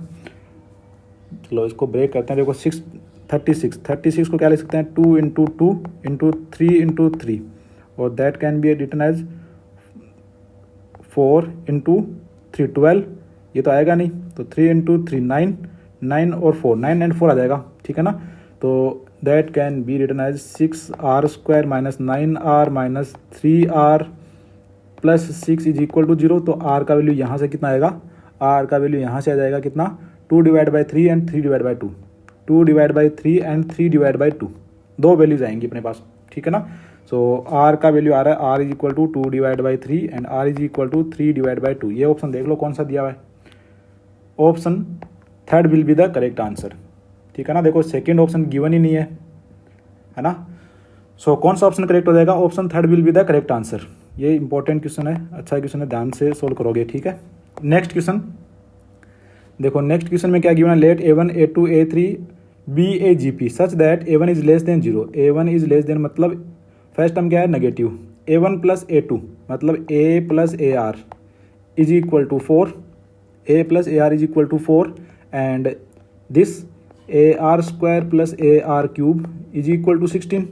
चलो इसको ब्रेक करते हैं। देखो 36 को क्या लिख सकते हैं 2 इंटू 2 इंटू 3 इंटू 3 और that can be written as 4 into 3 12। ये तो आएगा नहीं, तो 3 इंटू 3 9 और 4 9 एंड 4 आ जाएगा। ठीक है ना, तो that can be written as 6 R square minus 9 R minus 3 R plus 6 is equal to 0। तो आर का वैल्यू यहाँ से कितना आएगा, आर का वैल्यू यहाँ से आ जाएगा कितना 2 divide by 3 and 3 divide by 2 2 divide by 3 and 3 divide by 2 दो वैल्यूज आएंगी अपने पास। ठीक है ना, सो आर का वैल्यू आ रहा है R is equal to 2 divide by 3 and R is equal to 3 divide by 2। ये ऑप्शन देख लो कौन सा दिया हुआ है, option third will be the correct answer. ठीक है ना, देखो सेकंड ऑप्शन गिवन ही नहीं है ना, सो कौन सा ऑप्शन करेक्ट हो जाएगा, option third will be the correct answer. ये इंपॉर्टेंट क्वेश्चन है, अच्छा क्वेश्चन है, ध्यान से सोल्व करोगे। ठीक है, नेक्स्ट क्वेश्चन देखो, नेक्स्ट क्वेश्चन में क्या गिवन है, let a1 a2 a3 be a G P such that a1 is less than 0। a1 is less than मतलब फर्स्ट टर्म क्या है नेगेटिव, a1 प्लस a2 मतलब a plus A R is equal to 4, a plus A R is equal to 4 and this A are square plus A R cube is equal to 16।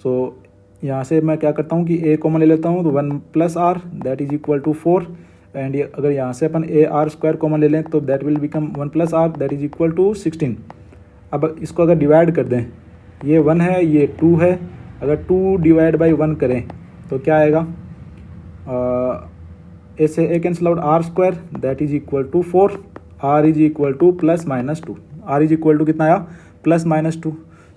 सो यहाँ से मैं क्या करता हूँ कि a कॉमन ले लेता हूँ तो 1 plus R that is equal to 4 and अगर यहाँ से अपन ए आर स्क्वायर कॉमन ले लें तो that will become 1 plus R that is equal to 16। अब इसको अगर डिवाइड कर दें, ये 1 है ये 2 है, अगर 2 डिवाइड बाई 1 करें तो क्या आएगा, ऐसे A cancel out R square that is equal to 4 R is equal to plus minus 2 R is equal to कितना आया प्लस माइनस 2।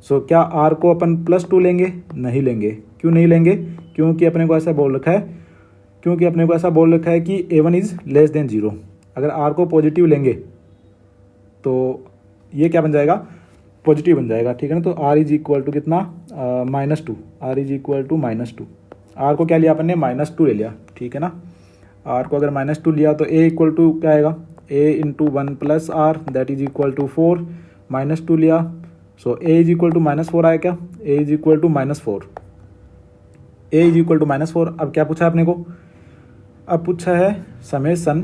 सो क्या आर को अपन प्लस 2 लेंगे, नहीं लेंगे। क्यों नहीं लेंगे, क्योंकि अपने को ऐसा बोल रखा है कि a1 इज लेस देन 0। अगर आर को पॉजिटिव लेंगे तो ये क्या बन जाएगा, पॉजिटिव बन जाएगा। ठीक है ना, तो आर इज इक्वल टू कितना -2 R is equal to -2। R को क्या लिया अपन ने -2 ले लिया। ठीक है ना, आर को अगर -2 लिया तो ए इक्वल टू क्या आएगा, a into 1 plus R that is equal to 4 -2 लिया, so a is equal to -4 आया क्या, a is equal to -4 a is equal to -4। अब क्या पूछा है अपने को, अब पूछा है समेसन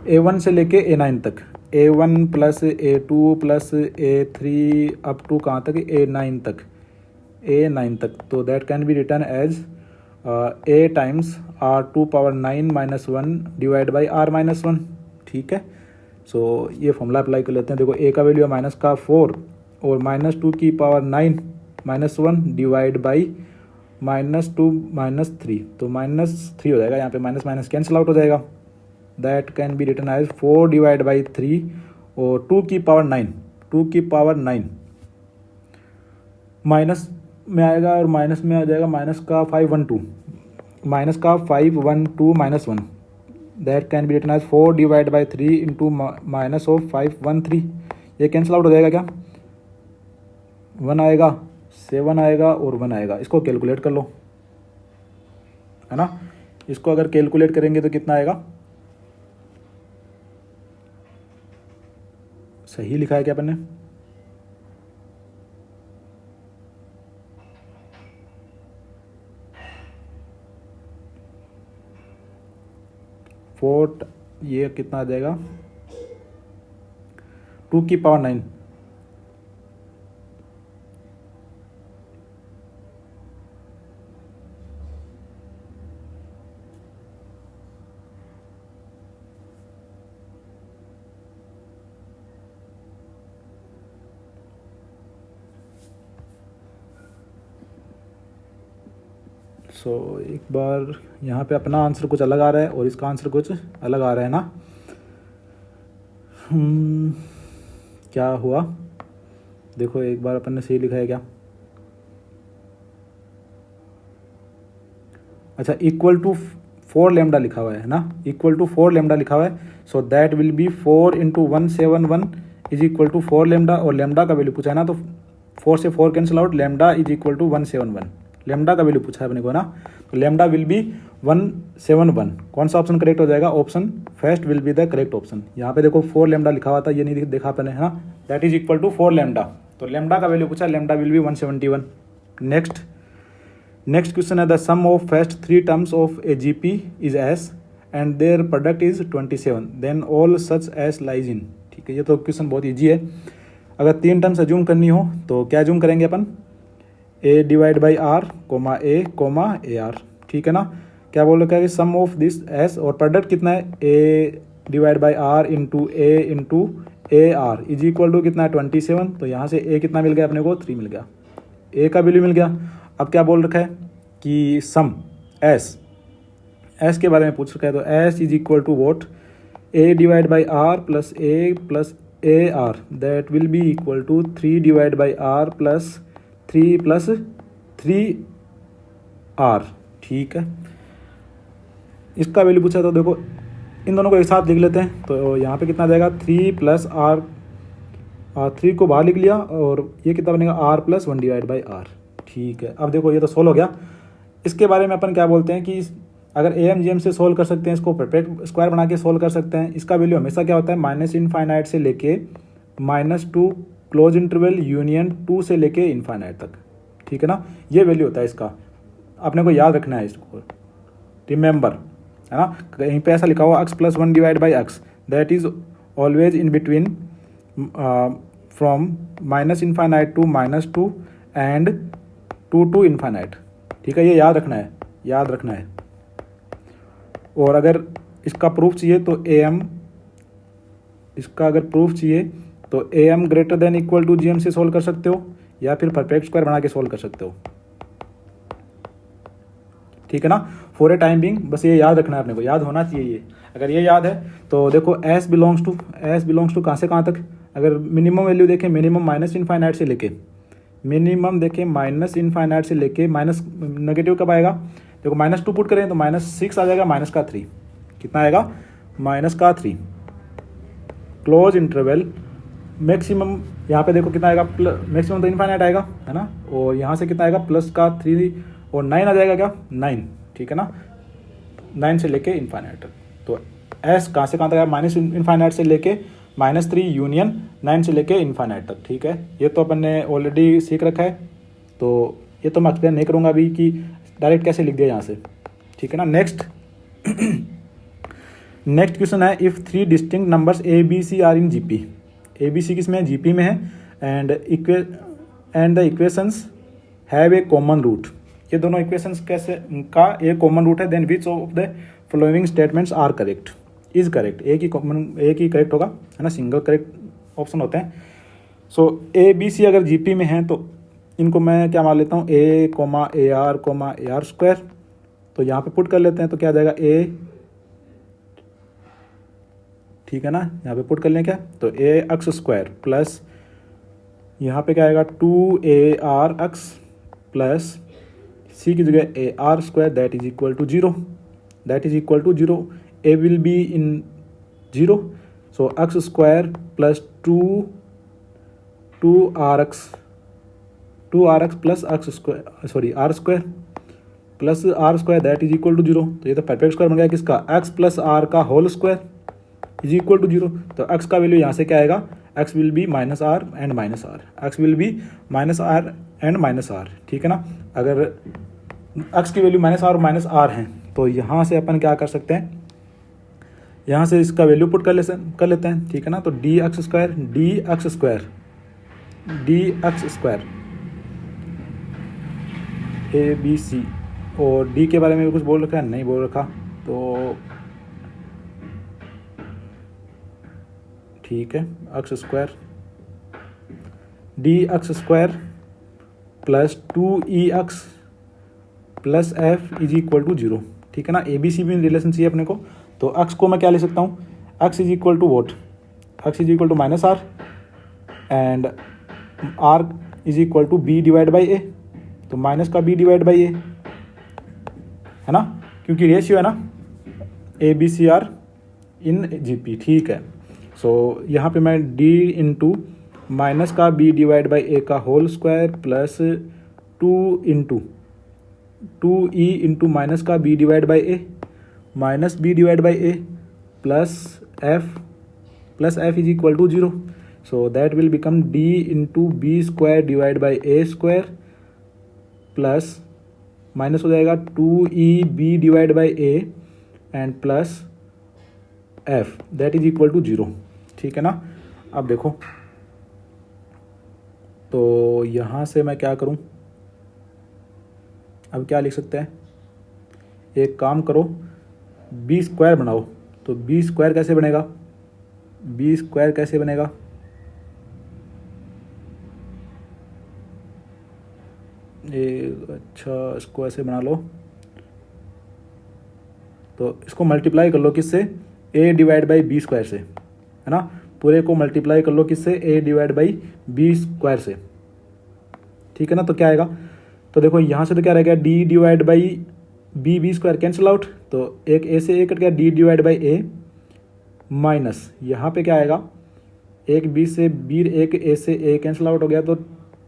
a1 से लेके a9 तक, a1 plus a2 plus a3 up to कहाँ तक a9 तक। तो that can be return as a times r⁴ minus 1 divide by r-1। ठीक है, सो ये फॉर्मूला अप्लाई कर लेते हैं। देखो a का वैल्यू है माइनस का 4 और -2⁹ माइनस 1 डिवाइड बाई -2 -3, तो -3 हो जाएगा, यहाँ पे माइनस माइनस कैंसिल आउट हो जाएगा। That can be written as 4 divide by 3 और 2⁹ माइनस में आएगा और माइनस में आ जाएगा माइनस का 512 -1 that can be written as 4 divide by 3 into minus of 513। ये कैंसिल आउट हो जाएगा क्या, 1 आएगा 7 आएगा और 1 आएगा। इसको कैलकुलेट कर लो, है ना, इसको अगर कैलकुलेट करेंगे तो कितना आएगा, सही लिखा है क्या अपन ने, फोर्ट ये कितना आ जाएगा 2⁹ सो एक बार यहाँ पे अपना आंसर कुछ अलग आ रहा है और इसका आंसर कुछ अलग आ रहा है ना। क्या हुआ देखो एक बार अपन ने सही लिखा है क्या। अच्छा इक्वल टू 4 लेमडा लिखा हुआ है ना, इक्वल टू 4 लेमडा लिखा हुआ है। So that will be 4 into 171 is equal to 4 lambda, और लेमडा का वैल्यू पूछा है ना, तो 4 से 4 cancel out, lambda is equal to 171। Lambda का वैल्यू पूछा है अपने को ना, तो लेमडा विल बी 171। कौन सा ऑप्शन करेक्ट हो जाएगा, option first will be the correct option. यहाँ पे देखो 4 लेमडा लिखा हुआ था, ये नहीं देखा अपने है ना, that is equal to 4 lambda. तो लेमडा का वैल्यू पूछा, lambda will be 171। Next question है the sum of first 3 terms of a GP is S and their product is 27 then all such S lies in. ठीक है, ये तो question बहुत easy है। अगर 3 टर्म्स अज्यूम करनी हो तो क्या अज्यूम करेंगे अपन, A divide by are comma A R. ठीक है ना, क्या बोल रखा है कि सम ऑफ दिस एस और प्रोडक्ट कितना है, ए divide by are into A are is equal to कितना है 27। तो यहाँ से ए कितना मिल गया अपने को, 3 मिल गया, ए का वैल्यू मिल गया। अब क्या बोल रखा है कि सम एस के बारे में पूछ रखा है, तो S is equal to what, A divide by are plus A R that will be equal to 3 divide by are plus 3 R. ठीक है, इसका वैल्यू पूछा तो देखो इन दोनों को एक साथ लिख लेते हैं। तो यहाँ पे कितना आ जाएगा 3 प्लस आर, 3 को बाहर लिख लिया, और ये कितना बनेगा R plus 1 divide by R. ठीक है, अब देखो ये तो सोल्व हो गया। इसके बारे में अपन क्या बोलते हैं कि अगर ए एम जी एम से सोल्व कर सकते हैं, इसको परफेक्ट स्क्वायर बना के सोल्व कर सकते हैं। इसका वैल्यू हमेशा क्या होता है, माइनस इनफाइनाइट से लेके -2 क्लोज इंटरवल यूनियन 2 से लेके इनफाइनाइट तक। ठीक है ना, ये वैल्यू होता है इसका, अपने को याद रखना है इसको, रिमेंबर है ना। कहीं पे ऐसा लिखा हुआ x plus 1 divide by X that is always in between from minus infinite to -2 and 2 to infinite. ठीक है, ये याद रखना है। और अगर इसका प्रूफ चाहिए तो ए एम, इसका अगर प्रूफ चाहिए तो A M greater than equal to G M से सोल्व कर सकते हो, या फिर परफेक्ट स्क्वायर बना के सोल्व कर सकते हो। ठीक है ना, फॉर ए टाइम बिंग बस ये याद रखना है, अपने को याद होना चाहिए ये। अगर ये याद है तो देखो एस बिलोंग्स टू कहाँ से कहाँ तक, अगर मिनिमम वैल्यू देखें, मिनिमम माइनस इनफाइनाइट से लेके, मिनिमम देखें माइनस इनफाइनाइट से लेके माइनस, नेगेटिव कब आएगा, देखो -2 पुट करें तो -6 आ जाएगा, -3 कितना आएगा, -3 क्लोज इंटरवल मैक्सिमम। यहाँ पे देखो कितना आएगा, मैक्सिमम तो इनफाइनाइट आएगा है ना, और यहाँ से कितना आएगा +3 और 9 आ जाएगा क्या, 9। ठीक है ना, 9 से लेके इनफाइनाइट तक। तो एस कहाँ से कहाँ तक आएगा, माइनस इनफाइनाइट से लेके -3 यूनियन 9 से लेके इनफाइनाइट तक। ठीक है, ये तो अपन ने ऑलरेडी सीख रखा है, तो ये तो मैं एक्सप्लेन नहीं करूँगा अभी कि डायरेक्ट कैसे लिख दिया यहाँ से। ठीक है ना, नेक्स्ट क्वेश्चन है if 3 distinct numbers A B C are in GP. A B C किसमें है, जीपी में है, and the equations have a common root. ये दोनों इक्वेशंस कैसे का एक कॉमन रूट है, then which of the following statements are correct, is correct. एक ही करेक्ट होगा है ना, सिंगल करेक्ट ऑप्शन होते हैं। सो ए बी सी अगर जीपी में है तो इनको मैं क्या मान लेता हूँ, ए आर स्क्वायर। तो यहाँ पे पुट कर लेते हैं, तो क्या आ जाएगा ए, ठीक है ना, यहाँ पे पुट कर लें क्या, तो ए एक्स स्क्वायर प्लस यहाँ पे क्या आएगा 2ARX प्लस सी की जगह AR square that is equal to 0, A will be in 0। So X square plus 2RX plus X square, sorry R square plus R square that is equal to 0। तो ये तो perfect square बन गया किसका, x plus R का whole square is equal to 0। तो x का value यहाँ से क्या आएगा, x will B -r and -r, x will B -r and -r। ठीक है ना, अगर x की वैल्यू -r और -r हैं तो यहाँ से अपन क्या कर सकते हैं, यहाँ से इसका वैल्यू पुट कर लेते हैं। ठीक है ना, तो dx स्क्वायर ABC, और d के बारे में भी कुछ बोल रखा है, नहीं बोल रखा, तो ठीक है, X square dx square plus 2EX plus F is equal to 0, ठीक है ना। ए बी सी में रिलेशन चाहिए अपने को, तो अक्स को मैं क्या ले सकता हूँ, x is equal to what, x is equal to minus R and R is equal to B divide by A, तो माइनस का बी डिवाइड बाई ए, है ना, क्योंकि रेशियो है ना A B C are in G P, ठीक है। सो यहाँ पे मैं डी इंटू माइनस का बी डिवाइड बाई ए का whole square plus 2 E into minus का B divide by A minus B divide by A plus F is equal to 0, so that will become D into B square divide by A square plus minus हो जाएगा 2e B divide by A and plus F that is equal to 0, ठीक है ना। अब देखो, तो यहाँ से मैं क्या करूँ, अब क्या लिख सकते हैं, एक काम करो, बी स्क्वायर बनाओ, तो बी स्क्वायर कैसे बनेगा, बी स्क्वायर कैसे बनेगा, अच्छा इसको ऐसे बना लो, तो इसको मल्टीप्लाई कर लो किससे, ए डिवाइड बाई बी स्क्वायर से, है ना, पूरे को मल्टीप्लाई कर लो किससे, ए डिवाइड बाई बी स्क्वायर से, ठीक है ना। तो क्या आएगा, तो देखो यहाँ से तो क्या रहेगा, D divide by B square cancel out, तो एक ए से ए कट गया, D divide by A minus यहाँ पे क्या आएगा, एक बी से बी, एक ए से ए कैंसिल आउट हो गया, तो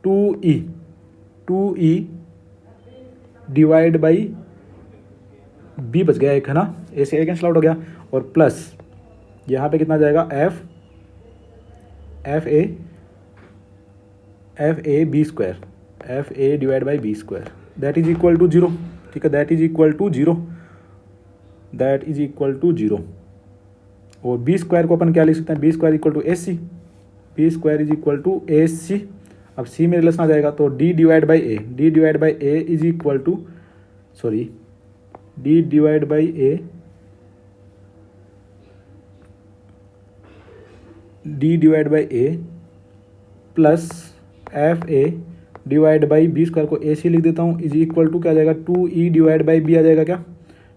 2e डिवाइड बाई बी बच गया एक, है ना, ए से ए कैंसिल आउट हो गया, और प्लस यहाँ पे कितना जाएगा, F A B square, F A divide by B square that is equal to 0, ठीक है, that is equal to 0, that is equal to 0, और बी स्क्वायर को अपन क्या लिख सकते हैं, B square equal to A c, b square is equal to A c. अब c में रिलेशन आ जाएगा, तो d divide by a, d divide by A is equal to, sorry, d divide by a, d divide by A plus f A divide by B square को a सी लिख देता हूँ, is equal to क्या आ जाएगा, 2e divide by B आ जाएगा क्या,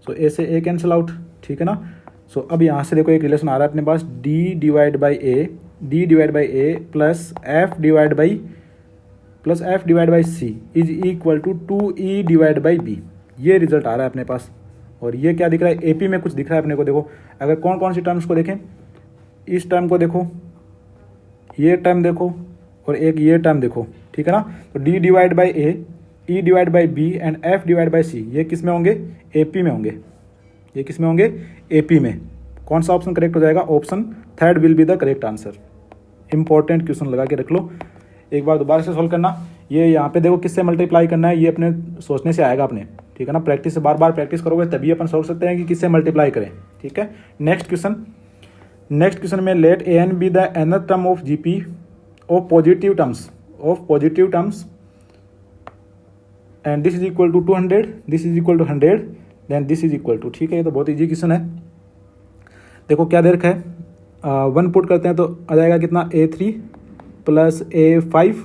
सो ए से ए cancel out, ठीक है ना। सो अब यहाँ से देखो एक रिलेशन आ रहा है अपने पास, d divide by A plus f divide by c is equal to 2e divide by b, ये रिजल्ट आ रहा है अपने पास। और ये क्या दिख रहा है, एपी में कुछ दिख रहा है अपने को, देखो अगर कौन कौन सी टर्म्स को देखें, इस टर्म को देखो, ये टर्म देखो, और एक ये टर्म देखो, ठीक है ना। तो d divide by a, e divide by b and f divide by c, ये किस में होंगे, एपी में होंगे, ये किस में होंगे, एपी में। कौन सा ऑप्शन करेक्ट हो जाएगा, option third will be the correct answer. Important question लगा के रख लो, एक बार दोबारा से सोल्व करना। ये यहाँ पे देखो किससे मल्टीप्लाई करना है, ये अपने सोचने से आएगा अपने, ठीक है ना, प्रैक्टिस से बार बार प्रैक्टिस करोगे तभी अपन सोच सकते हैं कि किससे मल्टीप्लाई करें, ठीक है। नेक्स्ट क्वेश्चन में let A N be the nth term of GP of positive terms and this is equal to 200, this is equal to 100, देन दिस इज इक्वल टू, ठीक है। ये तो बहुत ईजी क्वेश्चन है। देखो क्या दे रखा है, 1 पुट करते हैं तो आ जाएगा कितना, A3 plus A5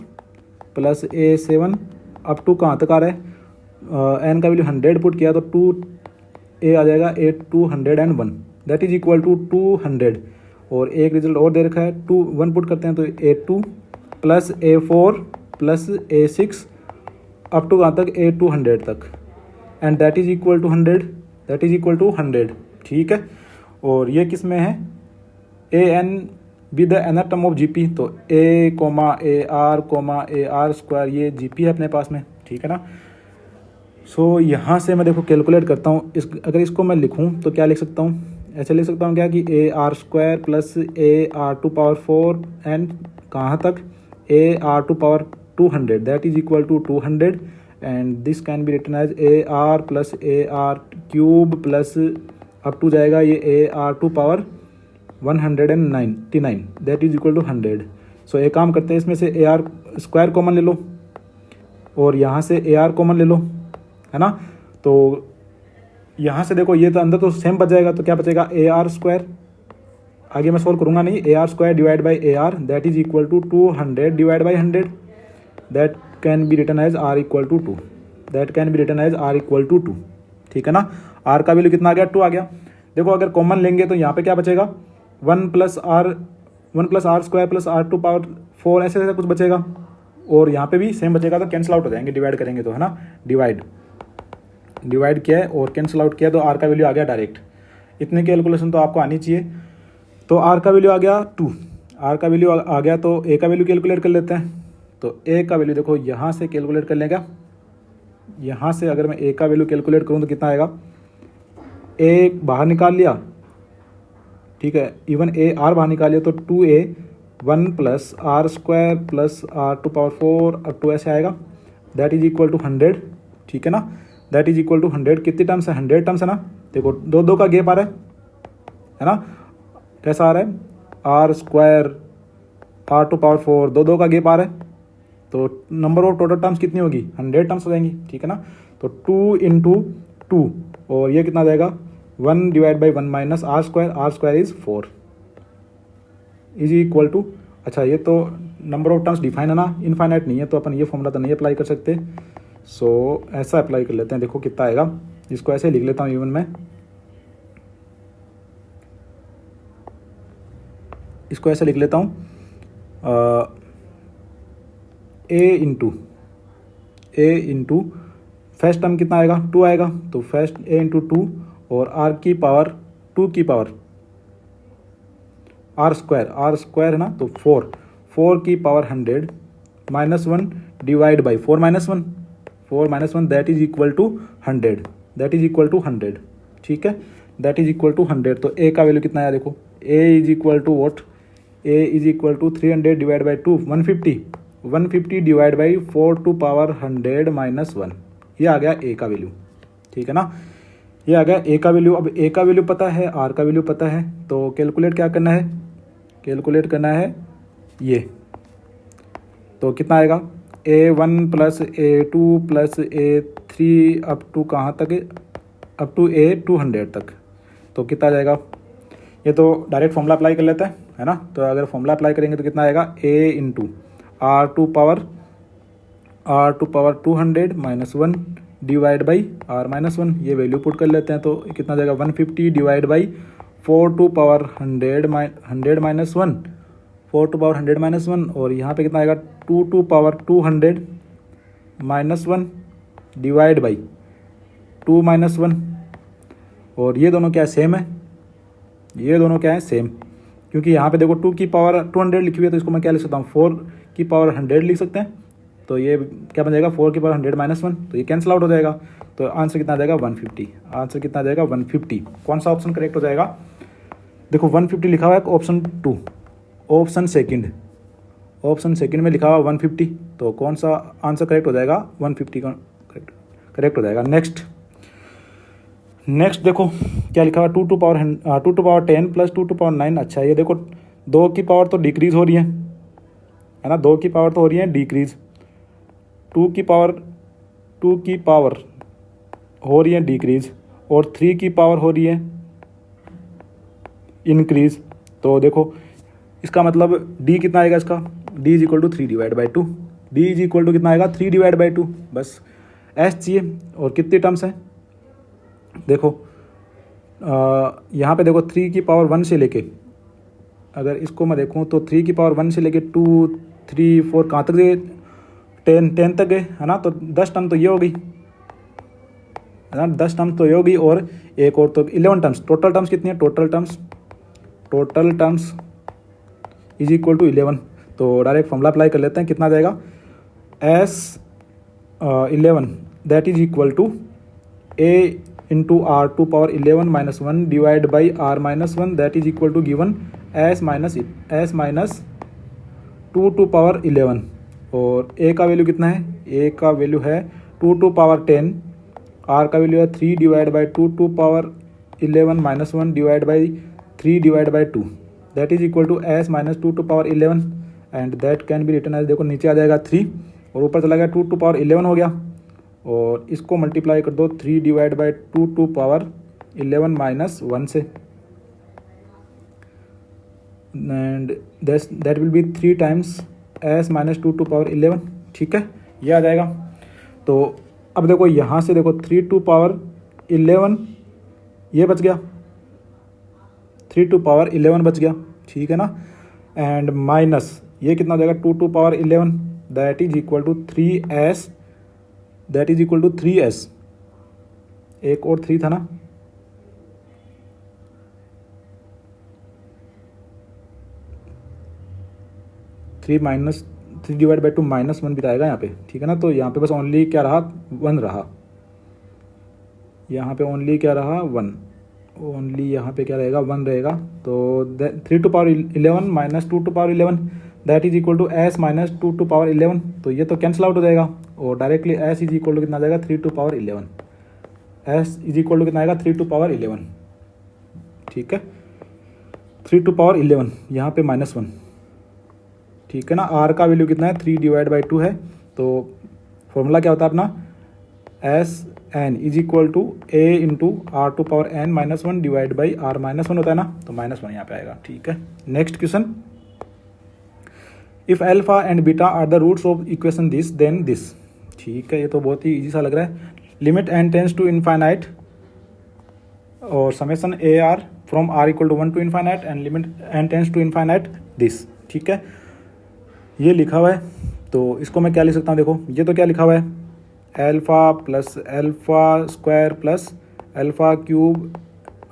plus A7 up to कहाँ तक आ रहा है, एन का वैल्यू 100 पुट किया तो 2A आ जाएगा, A201 that is equal to 200। और एक रिजल्ट और दे रखा है, 1 पुट करते हैं तो A2 plus A4 plus A6 up to कहाँ तक, A200 तक, and that is equal to 100, ठीक है। और ये किस में है, a N be the nth term of GP, तो ए आर स्क्वायर, ये जीपी है अपने पास में, ठीक है ना। सो यहाँ से मैं देखो कैलकुलेट करता हूँ, अगर इसको मैं लिखूँ तो क्या लिख सकता हूँ, ऐसे लिख सकता हूँ क्या कि A are square plus A R to power 4 and कहाँ तक, A are to power 200 that is equal to 200, and this can be written as A are plus A R cube plus up to जाएगा ये A are to power 199 that is equal to 100। So एक काम करते हैं, इसमें से A R square common ले लो और यहाँ से ए आर कॉमन ले लो, है ना। तो यहाँ से देखो ये तो अंदर तो सेम बच जाएगा, तो क्या बचेगा, ए आर स्क्वायर, आगे मैं सोल्व करूँगा नहीं, A are square divide by A R that is equal to 200 divide by 100 that can be written as R equal to 2, that can be written as R equal to 2, ठीक है ना। Are का value कितना आ गया, 2 आ गया। देखो अगर कॉमन लेंगे तो यहाँ पे क्या बचेगा, 1 plus R square plus R to power 4 ऐसे ऐसे कुछ बचेगा, और यहाँ पे भी सेम बचेगा, तो कैंसिल आउट हो जाएंगे डिवाइड करेंगे तो, है ना। डिवाइड किया है और कैंसिल आउट किया तो आर का वैल्यू आ गया डायरेक्ट। इतने कैलकुलेशन तो आपको आनी चाहिए। तो आर का वैल्यू आ गया 2, आर का वैल्यू आ गया, तो ए का वैल्यू कैलकुलेट कर लेते हैं। तो ए का वैल्यू देखो यहाँ से कैलकुलेट कर लेगा, यहाँ से अगर मैं ए का वैल्यू कैलकुलेट करूँ तो कितना आएगा, ए बाहर निकाल लिया, ठीक है, इवन ए आर बाहर निकाल लिया, तो 2a 1 plus R square plus R to power 4 और 2 ऐसे आएगा, दैट इज इक्वल टू 100, ठीक है ना। दैट इज इक्वल टू 100, कितनी टर्म्स है, 100 टर्म्स है ना। देखो दो दो का गैप आ रहा है ना, कैसा आ रहा है, R square R to power 4 दो दो का गैप आ रहा है, तो नंबर ऑफ टोटल टर्म्स कितनी होगी, 100 टर्म्स हो जाएंगी, ठीक है ना। तो 2 इंटू 2 और ये कितना जाएगा, 1 divide by 1 minus R square is 4 is equal to, अच्छा ये तो नंबर ऑफ टर्म्स डिफाइन है ना, इनफाइनाइट नहीं है, तो अपन ये फॉर्मूला तो नहीं अप्लाई कर सकते। सो ऐसा अप्लाई कर लेते हैं, देखो कितना आएगा, इसको ऐसे लिख लेता हूँ इवन में, इसको ऐसे लिख लेता हूँ, ए इंटू फर्स्ट टर्म कितना आएगा, 2 आएगा, तो फर्स्ट ए इंटू 2 और आर की पावर 2 की पावर आर स्क्वायर है ना, तो 4 की power 100 minus 1 divide by 4 minus 1 that is equal to 100, ठीक है, दैट इज इक्वल टू 100। तो ए का वैल्यू कितना आया, देखो a is equal to what, a is equal to 300 divide by 2 150 divide by 4 to power 100 minus 1, ये आ गया ए का वैल्यू, ठीक है ना। ये आ गया ए का वैल्यू। अब ए का वैल्यू पता है, आर का वैल्यू पता है, तो कैलकुलेट क्या करना है, कैलकुलेट करना है ये, तो कितना आएगा, A1 plus A2 plus A3 up to कहाँ तक, अप टू A200 तक, तो कितना आ जाएगा, ये तो डायरेक्ट फॉर्मूला अप्लाई कर लेते हैं, है ना। तो अगर फॉर्मूला अप्लाई करेंगे तो कितना आएगा, A into are to power 200 minus 1 divide by are minus 1, ये वैल्यू पुट कर लेते हैं, तो कितना जाएगा, 150 divide by 4 to power 100 minus 1, 4 to power 100 minus 1, और यहाँ पे कितना आएगा, 2 to power 200 minus 1 divide by 2 minus 1, और ये दोनों क्या है, सेम है, ये दोनों क्या है, सेम, क्योंकि यहाँ पे देखो 2 की पावर 200 लिखी हुई है, तो इसको मैं क्या लिख सकता हूँ, 4 की पावर 100 लिख सकते हैं, तो ये क्या बन जाएगा, 4 की पावर 100 माइनस 1, तो ये कैंसिल आउट हो जाएगा, तो आंसर कितना आ जाएगा, 150, आंसर कितना आ जाएगा, 150। कौन सा ऑप्शन करेक्ट हो जाएगा, देखो 150 लिखा हुआ है, ऑप्शन 2, ऑप्शन सेकंड में लिखा हुआ 150, तो कौन सा आंसर करेक्ट हो जाएगा, 150 का करेक्ट हो जाएगा। नेक्स्ट देखो क्या लिखा हुआ, 2 to power 10 plus 2 to power 9, अच्छा ये देखो 2 की पावर तो डिक्रीज हो रही है ना, 2 की पावर तो हो रही है डिक्रीज, 2 की पावर हो रही है डिक्रीज, और 3 की पावर हो रही है इंक्रीज, तो देखो इसका मतलब डी कितना आएगा, इसका D is equal to 3 divide by 2, D is equal to कितना आएगा, 3 डिवाइड बाई 2, बस एस चाहिए। और कितनी टर्म्स हैं, देखो यहाँ पे देखो 3 की पावर 1 से लेके, अगर इसको मैं देखूँ तो 3 की पावर 1 से लेके 2 3 4 कहाँ तक गए, 10 तक गए, है ना, तो 10 टर्म तो ये होगी, है ना, 10 टर्म्स तो ये होगी, और एक और तो 11 टर्म्स, टोटल टर्म्स कितनी है, total terms is equal to 11, तो डायरेक्ट फॉर्मूला अप्लाई कर लेते हैं, कितना जाएगा, S11 that is equal to A into are to power 11 minus 1 divide by are minus 1 that is equal to given s minus 2 to power 11, और ए का value कितना है, ए का वैल्यू है 2 टू पावर 10, आर का वैल्यू है 3 divide by 2 to power 11 minus 1 divide by 3 divide by 2 that is equal to s minus 2 to power 11, and that can be written as, देखो नीचे आ जाएगा 3 और ऊपर चला गया 2 टू पावर 11 हो गया, और इसको मल्टीप्लाई कर दो 3 divide by 2 to power 11 minus 1 से, and that will be 3 times s minus 2 to power 11, ठीक है, ये आ जाएगा। तो अब देखो यहाँ से देखो 3^11 ये बच गया, 3^11 बच गया, ठीक है ना। एंड माइनस ये कितना हो जाएगा 2^11 that is equal to 3s, that is equal to 3s, एक और 3 था ना, थ्री डिवाइड बाई 2 -1 भी आएगा यहाँ पे, ठीक है ना। तो यहाँ पे बस ओनली क्या रहा 1 रहा, यहाँ पे ओनली क्या रहा 1, ओनली यहाँ पे क्या रहेगा 1 रहेगा। तो 3^11 minus 2^11 that is equal to s minus 2^11, तो ये तो कैंसिल आउट हो जाएगा और directly s is equal to कितना आ जाएगा 3^11, s इज इक्वल टू कितना आएगा 3^11, ठीक है 3^11, यहाँ पे -1, ठीक है ना। r का वैल्यू कितना है 3/2 है, तो फॉर्मूला क्या होता है अपना Sn is equal to a into r⁻n-1 divide by r-1 होता है ना, तो -1 यहाँ पे आएगा, ठीक है। Next question, if alpha and beta are the roots of equation this then this, ठीक है। ये तो बहुत ही इजी सा लग रहा है। Limit n tends to infinite और summation a r from r equal to 1 to infinite and limit n tends to infinite this, ठीक है। ये लिखा हुआ है, तो इसको मैं क्या लिख सकता हूँ, देखो ये तो क्या लिखा हुआ है alpha plus alpha square plus alpha cube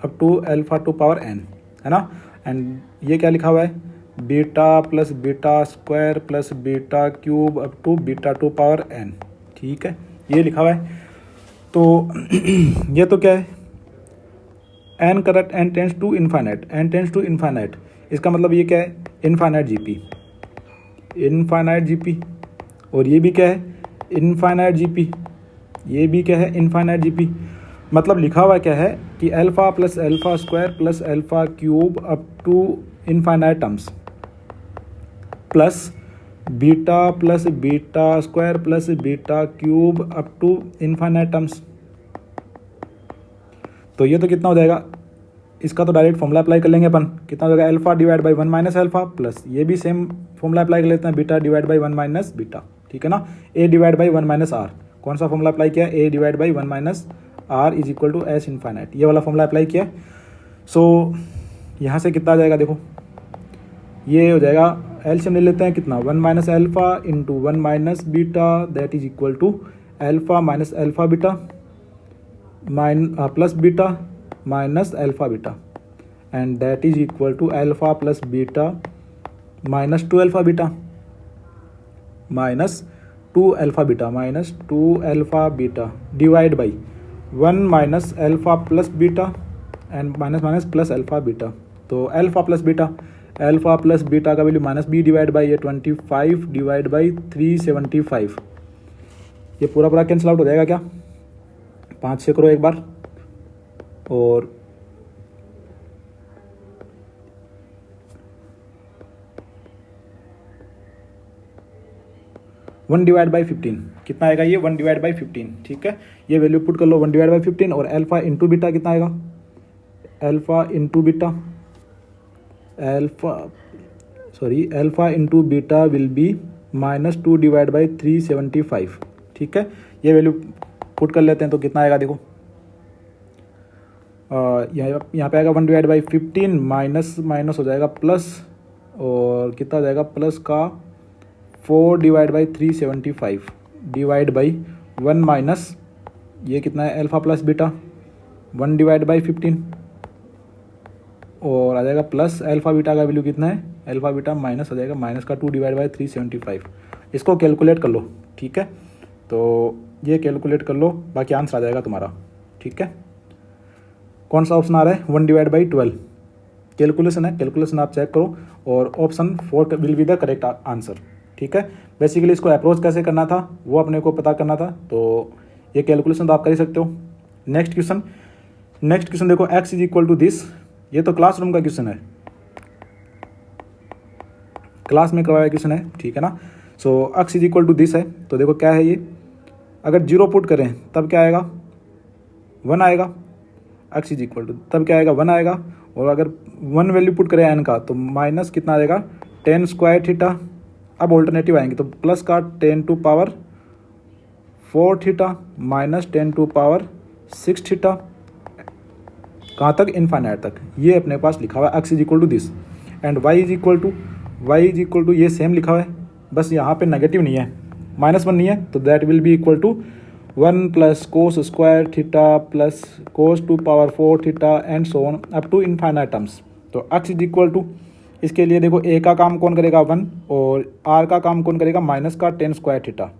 up to alpha to power n, है ना। एंड ये क्या लिखा हुआ है beta plus beta square plus beta cube up to beta to power n, ठीक है, ये लिखा हुआ है। तो ये तो क्या है n correct n tends to infinite, n tends to infinite, इसका मतलब ये क्या है इनफाइनाइट जीपी, इनफाइनाइट जीपी, और ये भी क्या है इनफाइनाइट जीपी, ये भी क्या है इनफाइनाइट जीपी। मतलब लिखा हुआ क्या है कि alpha plus alpha square plus alpha cube up to infinite terms plus beta plus beta square plus beta cube up to infinite terms. तो ये तो कितना हो जाएगा, इसका तो डायरेक्ट फॉर्मूला अप्लाई कर लेंगे अपन, कितना हो जाएगा alpha divide by 1 minus alpha plus ये भी सेम फॉर्मूला अप्लाई कर लेते हैं beta divide by 1 minus beta, ठीक है ना। a divide by 1 minus r, कौन सा फॉर्मूला अप्लाई किया a divide by 1 minus r is equal to s infinite, ये वाला फॉर्मूला अप्लाई किया। सो यहाँ से कितना आ जाएगा, देखो ये हो जाएगा एलसीएम ले लेते हैं कितना 1 minus alpha into 1 minus beta that is equal to alpha minus alpha beta plus beta minus alpha beta and that is equal to alpha plus beta minus 2 alpha beta minus 2 alpha beta minus 2 alpha beta divide by 1 minus alpha plus beta and minus minus plus alpha beta. तो alpha plus beta का value minus B divide by ये 25 divide by 375, ये पूरा पूरा cancel out हो जाएगा क्या, 5 से करो एक बार, और 1 डिवाइड बाई 15 कितना आएगा, ये 1 डिवाइड बाई 15, ठीक है। ये वैल्यू पुट कर लो 1 डिवाइड बाई 15 और अल्फ़ा इंटू बीटा कितना आएगा, alpha into beta alpha into beta will be -2 divide by 375, ठीक है। ये वैल्यू पुट कर लेते हैं तो कितना आएगा, देखो यहाँ पे आएगा 1 डिवाइड बाई 15 माइनस माइनस हो जाएगा प्लस, और कितना हो जाएगा प्लस का 4 divide by 375 divide by 1 minus ये कितना है alpha plus beta 1 divide by 15 और आ जाएगा प्लस अल्फ़ा बीटा का वैल्यू कितना है अल्फ़ा बीटा माइनस हो जाएगा माइनस का 2 डिवाइड बाई 375। इसको कैलकुलेट कर लो, ठीक है। तो ये कैलकुलेट कर लो, बाकी आंसर आ जाएगा तुम्हारा, ठीक है। कौन सा ऑप्शन आ रहा है 1 डिवाइड बाई 12 कैलकुलेशन है, कैलकुलेशन आप चेक करो और option 4 will be the correct answer, ठीक है। बेसिकली इसको अप्रोच कैसे करना था वो अपने को पता करना था, तो ये कैलकुलेशन तो आप कर ही सकते हो। नेक्स्ट क्वेश्चन देखो x is equal to this, ये तो क्लासरूम का क्वेश्चन है, क्लास में करवाया क्वेश्चन है, ठीक है ना। So x is equal to this है, तो देखो क्या है ये, अगर 0 पुट करें तब क्या आएगा 1 आएगा, x इज इक्वल टू तब क्या आएगा 1 आएगा, और अगर 1 वैल्यू पुट करें n का तो माइनस कितना आ जाएगा 10 स्क्वायर थीटा। अब ऑल्टरनेटिव आएंगे तो प्लस का 10 to power 4 theta minus 10 to power 6 theta, कहाँ तक, इनफाइनाइट तक। ये अपने पास लिखा हुआ है x is equal to this, and y is equal to ये सेम लिखा हुआ है, बस यहाँ पे नेगेटिव नहीं है, -1 नहीं है, तो that will be equal to 1 plus cos square theta plus cos to power 4 theta and so on up to infinite terms. तो x इज इक्वल टू, इसके लिए देखो a का काम कौन करेगा 1, और r का काम कौन करेगा माइनस का 10 square theta,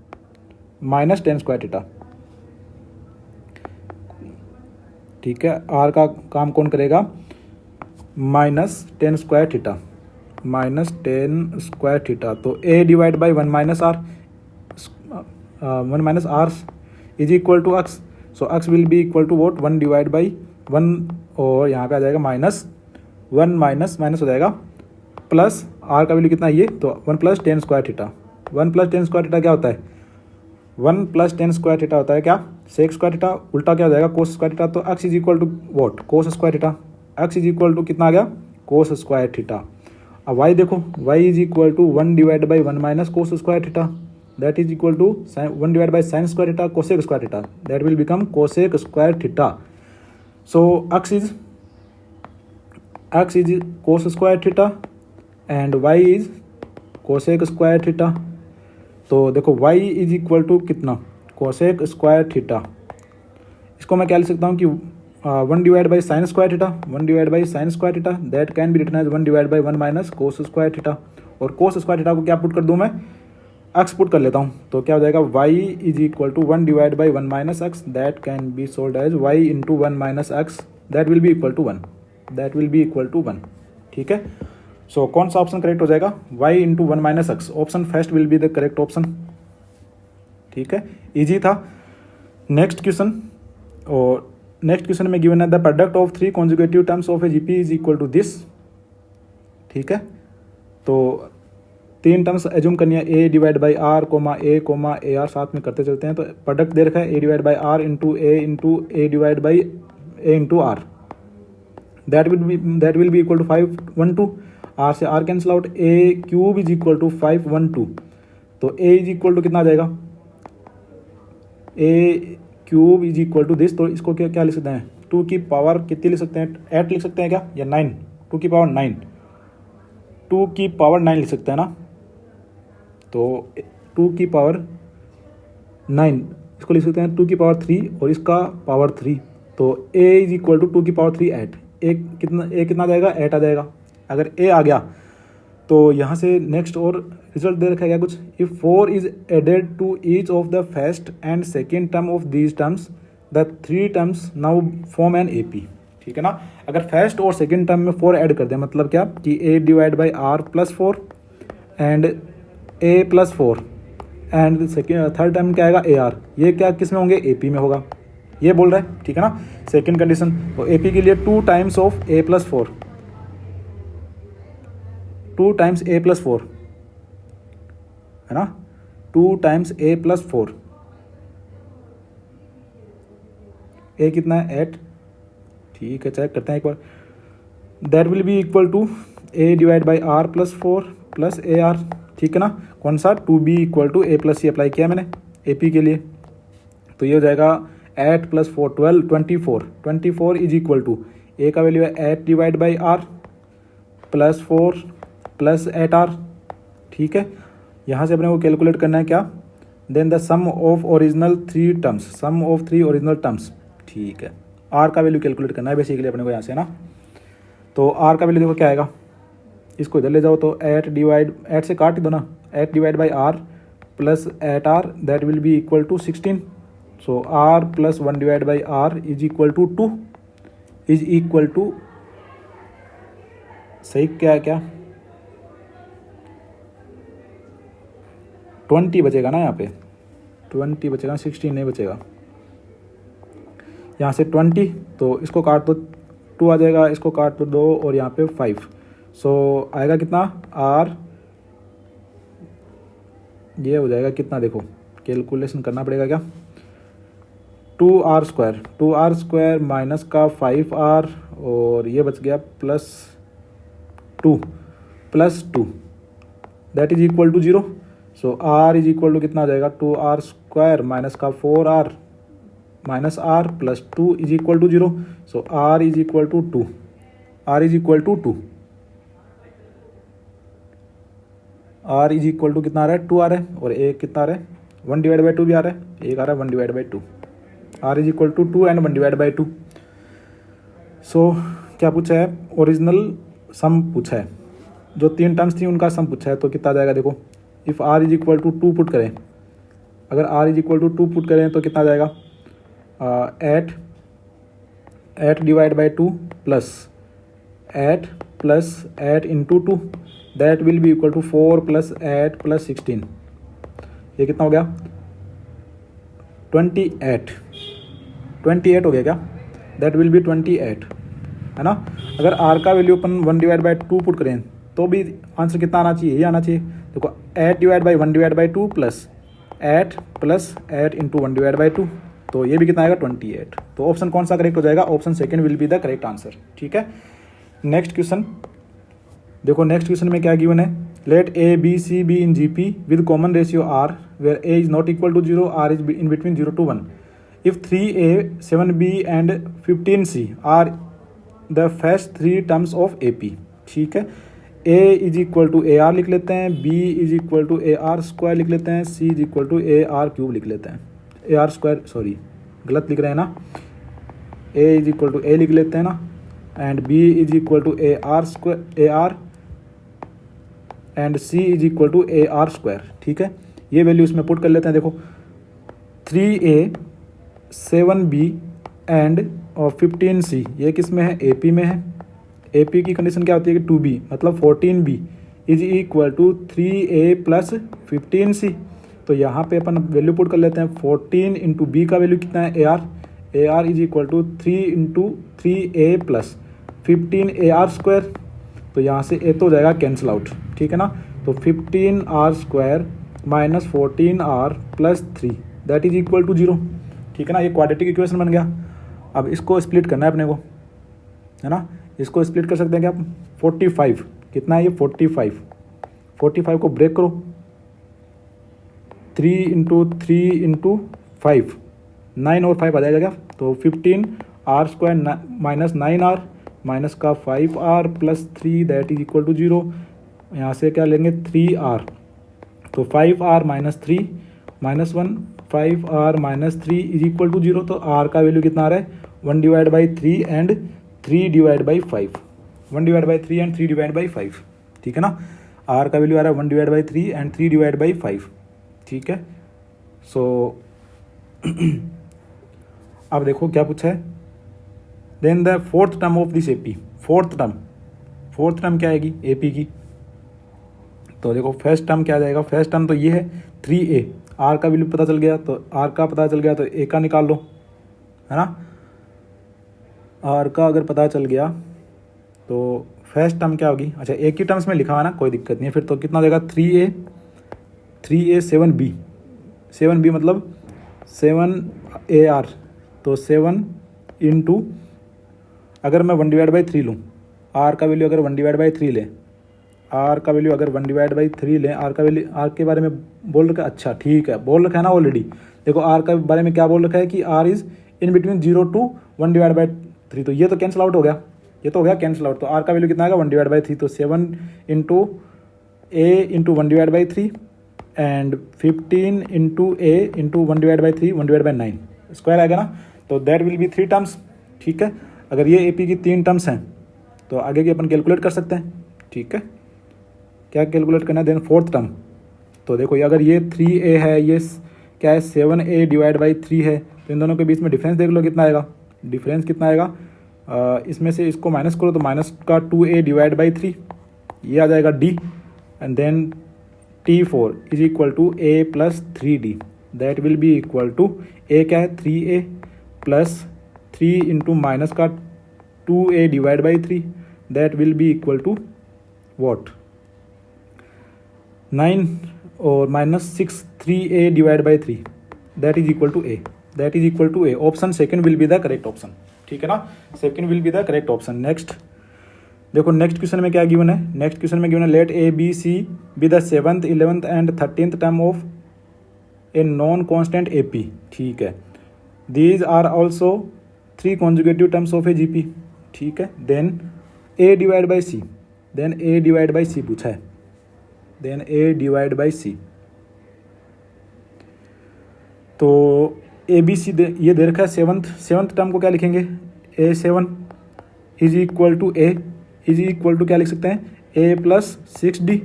minus 10 square theta, ठीक है। r का काम कौन करेगा minus 10 square theta, minus 10 square theta. तो a divide by 1 minus r, 1 minus r is equal to x, so x will be equal to what 1 divide by 1, और यहाँ पे आ जाएगा माइनस 1 माइनस माइनस हो जाएगा प्लस, r का value कितना है ये, तो 1 plus 10 square theta. 1 plus 10 square theta क्या होता है, 1 प्लस 10 स्क्वायर थीटा होता है क्या, सेक स्क्वायर थीटा, उल्टा क्या हो जाएगा कोस स्क्वायर थीटा। तो x is equal to what cos square theta, x is equal to कितना आ गया कोस स्क्वायर थीटा। अब y देखो, y is equal to 1 divide by 1 minus cos square theta, that is equal to 1 divide by sine square theta cosec square theta, that will become cosec square theta. So x is cos square theta and y is cosec square theta. तो देखो y is equal to कितना cosec square theta, इसको मैं क्या लिख सकता हूँ कि 1 divide by sine square theta, 1 divide by sine square theta, that can be written as 1 divide by 1 minus cos square theta. और कोस स्क्वायर थीटा को क्या पुट कर दूँ मैं, एक्स पुट कर लेता हूँ, तो क्या हो जाएगा y is equal to 1 divide by 1 minus x, that can be solved as y into 1 minus x, that will be equal to 1, that will be equal to 1, ठीक है। सो कौन सा ऑप्शन करेक्ट हो जाएगा, y into 1 minus x, option first will be the correct option, ठीक है। Easy था। Next question, और नेक्स्ट क्वेश्चन में गिवन है the product of 3 conjugative terms of a GP is equal to this, ठीक है। तो 3 टर्म्स एज्यूम करनी है, a divide by are comma A r, साथ में करते चलते हैं। तो प्रोडक्ट दे रखा है a divide by are into a divide by a into r, that will be equal to 5 1 2, r से r cancel out, a cube is equal to 5 1 2, तो a इज इक्वल टू कितना आ जाएगा, a cube is equal to this, तो इसको क्या क्या लिख सकते हैं, 2 की पावर कितनी लिख सकते हैं, 8 लिख सकते हैं क्या, या 9, 2 की पावर 9, 2 की पावर 9 लिख सकते हैं ना। तो 2 की पावर 9 इसको लिख सकते हैं 2 की पावर 3 और इसका पावर 3, तो a इज इक्वल टू 2 की पावर 3 8, a कितना आ जाएगा 8 आ जाएगा। अगर a आ गया तो यहाँ से नेक्स्ट और रिजल्ट दे रखा है क्या कुछ, if 4 is added to each of the first and second term of these terms the 3 terms now form an AP, ठीक है ना। अगर फर्स्ट और सेकेंड टर्म में 4 ऐड कर दें, मतलब क्या कि a divide by are plus 4 and a plus 4 and second third term क्या आएगा AR, ये क्या किस में होंगे, AP में होगा, ये बोल रहा है, ठीक है ना। सेकेंड कंडीशन, तो AP के लिए 2 times of a plus 4, 2 times a plus 4 है ना, 2 टाइम्स a प्लस 4, a कितना है 8, ठीक है, चेक करते हैं एक बार, that will be equal to a divide by are plus 4 plus AR, ठीक है ना। कौन सा 2b equal to a plus c apply किया मैंने AP के लिए, तो ये हो जाएगा 8 plus 4 12 24 is equal to a का वैल्यू है 8 divide by are plus 4 plus 8R, ठीक है। यहाँ से अपने को कैलकुलेट करना है क्या, then the sum of original 3 terms, sum of 3 original terms, ठीक है। R का वैल्यू कैलकुलेट करना है बेसिकली अपने को यहाँ से ना। तो R का वैल्यू देखो क्या आएगा, इसको इधर ले जाओ तो 8 से काट दो ना, 8 divide by are plus 8R, that will be equal to 16, so R plus 1 divide by r is equal to 2 is equal to, सही क्या है क्या 20 बचेगा ना, यहाँ पे 20 बचेगा, 16 नहीं बचेगा, यहाँ से 20, तो इसको काट दो 2 आ जाएगा, इसको काट दो 2 और यहाँ पे 5, सो आएगा कितना R, ये हो जाएगा कितना, देखो कैलकुलेशन करना पड़ेगा क्या, 2R स्क्वायर माइनस का 5R और ये बच गया plus 2 that is equal to 0, so R is equal to कितना आ जाएगा 2R स्क्वायर माइनस का 4r minus r plus 2 is equal to 0. So r is equal to 2. r is equal to 2. r is equal to कितना आ रहा है 2 आ रहा है, और एक कितना आ रहा है 1 डिवाइड बाई 2 भी आ रहा है, एक आ रहा है 1 divide by 2. r is equal to 2 and 1 divide by 2. So क्या पूछा है, ओरिजिनल सम पूछा है, जो 3 टर्म्स थी उनका सम पूछा है. तो कितना आ जाएगा देखो, if r is equal to 2 put करें, अगर r is equal to 2 put करें तो कितना आ जाएगा 8 divide by 2 plus 8 into 2, that will be equal to 4 plus 8 plus 16. ये कितना हो गया 28 हो गया क्या, दैट विल बी 28, है ना. अगर r का value upon 1 divide by 2 put करें तो भी आंसर कितना आना चाहिए, ये आना चाहिए. देखो 8 divide by 1 divide by 2 plus 8 into 1 divide by 2, तो ये भी कितना आएगा 28. तो ऑप्शन कौन सा करेक्ट हो जाएगा, option second will be the correct answer. ठीक है. नेक्स्ट क्वेश्चन देखो, नेक्स्ट क्वेश्चन में क्या गिवन है, let A B c be in G P with common ratio r where a is not equal to 0, r is in between 0 to 1. If 3a 7b and 15c are the first 3 terms of A P. ठीक है. a is equal to A r लिख लेते हैं, b is equal to A R square लिख लेते हैं, c is equal to A R cube लिख लेते हैं. ए आर स्क्वायर, सॉरी गलत लिख रहे हैं ना, a is equal to a लिख लेते हैं ना, and b is equal to A R square, A r, and c is equal to A R square. ठीक है. ये वैल्यू इसमें पुट कर लेते हैं. देखो 3a 7b एंड और 15c ये किस में है, AP में है. AP की कंडीशन क्या होती है कि 2b मतलब 14b is equal to 3a plus 15c. तो यहाँ पे अपन वैल्यू पुट कर लेते हैं. 14 इंटू बी का वैल्यू कितना है A R is equal to 3 into 3a plus 15 AR square. तो यहाँ से ए तो हो जाएगा कैंसिल आउट. ठीक है ना. तो 15r square minus 14r plus 3 that is equal to 0. ठीक है ना. ये क्वाड्रेटिक इक्वेशन बन गया. अब इसको स्प्लिट करना है अपने को, है ना. इसको स्प्लिट कर सकते हैं क्या आप, 45 कितना है ये 45 को ब्रेक करो, 3 इंटू 3 इंटू 5, 9 और 5 आ जाएगा क्या. तो 15r square minus 9r minus का 5r plus 3 that is equal to 0. यहाँ से क्या लेंगे 3r, तो 5r minus 3 minus 1, 5r minus 3 is equal to 0. तो r का वैल्यू कितना आ रहा है 1 divide by 3 and 3 divide by 5, 1 divide by 3 and 3 divide by 5. ठीक है ना. r का वैल्यू आ रहा है 1 divide by 3 and 3 divide by 5. ठीक है. सो अब देखो क्या पूछा है, then the fourth term of this AP. Fourth term क्या आएगी AP की. तो देखो फर्स्ट टर्म क्या आ जाएगा, फर्स्ट टर्म तो ये है 3a, r का वैल्यू पता चल गया, तो r का पता चल गया तो a का निकाल लो, है ना. r का अगर पता चल गया तो फर्स्ट टर्म क्या होगी, अच्छा एक ही टर्म्स में लिखा हुआ ना, कोई दिक्कत नहीं है. फिर तो कितना देगा 3a 7b मतलब 7AR, तो 7 इंटू अगर मैं 1 डिवाइड बाई 3 लूँ, r का वैल्यू अगर 1 डिवाइड बाई 3 लें, r का वैल्यू अगर 1 डिवाइड बाई 3 लें, r का वैल्यू, r के बारे में बोल रखा है, अच्छा ठीक है बोल रखा है ना ऑलरेडी. देखो r का बारे में क्या बोल रखा है कि r is in between 0 to 1 divide by 3. तो ये तो कैंसिल आउट हो गया, ये तो हो गया कैंसिल आउट. तो r का वैल्यू कितना आएगा 1 डिवाइड बाई 3, तो 7 into a into 1 divide by 3 and 15 into a into 1 divide by 3 1 divide by 9 square आएगा ना. तो दैट विल बी 3 टर्म्स. ठीक है. अगर ये AP की 3 टर्म्स हैं तो आगे की अपन कैलकुलेट कर सकते हैं. ठीक है. क्या कैलकुलेट करना है, देन फोर्थ टर्म. तो देखो अगर ये 3a है, ये क्या है 7a डिवाइड बाई 3 है, तो इन दोनों के बीच में डिफरेंस देख लो कितना आएगा. डिफरेंस कितना आएगा, इसमें से इसको माइनस करो तो माइनस का 2a डिवाइड बाई 3 ये आ जाएगा d, and then T4 is equal to a plus 3d that will be equal to a क्या है 3a प्लस 3 इंटू माइनस का 2a divide by 3 that will be equal to what 9 और minus 6 3a divide by 3 that is equal to a. Option second will be the correct option. ठीक है ना. Second will be the correct option. Next देखो next question में क्या given है, next question में given है let a b c be the 7th 11th and 13th term of a non constant A P, ठीक है। These are also 3 conjugative terms of a G P, ठीक है। Then a divide by c, then a divide by c पूछा है, then a divide by c. तो a B C ये दे रखा है। सेवंथ टर्म को क्या लिखेंगे, A 7 is equal to A is equal to क्या लिख सकते हैं, ए प्लस 6d।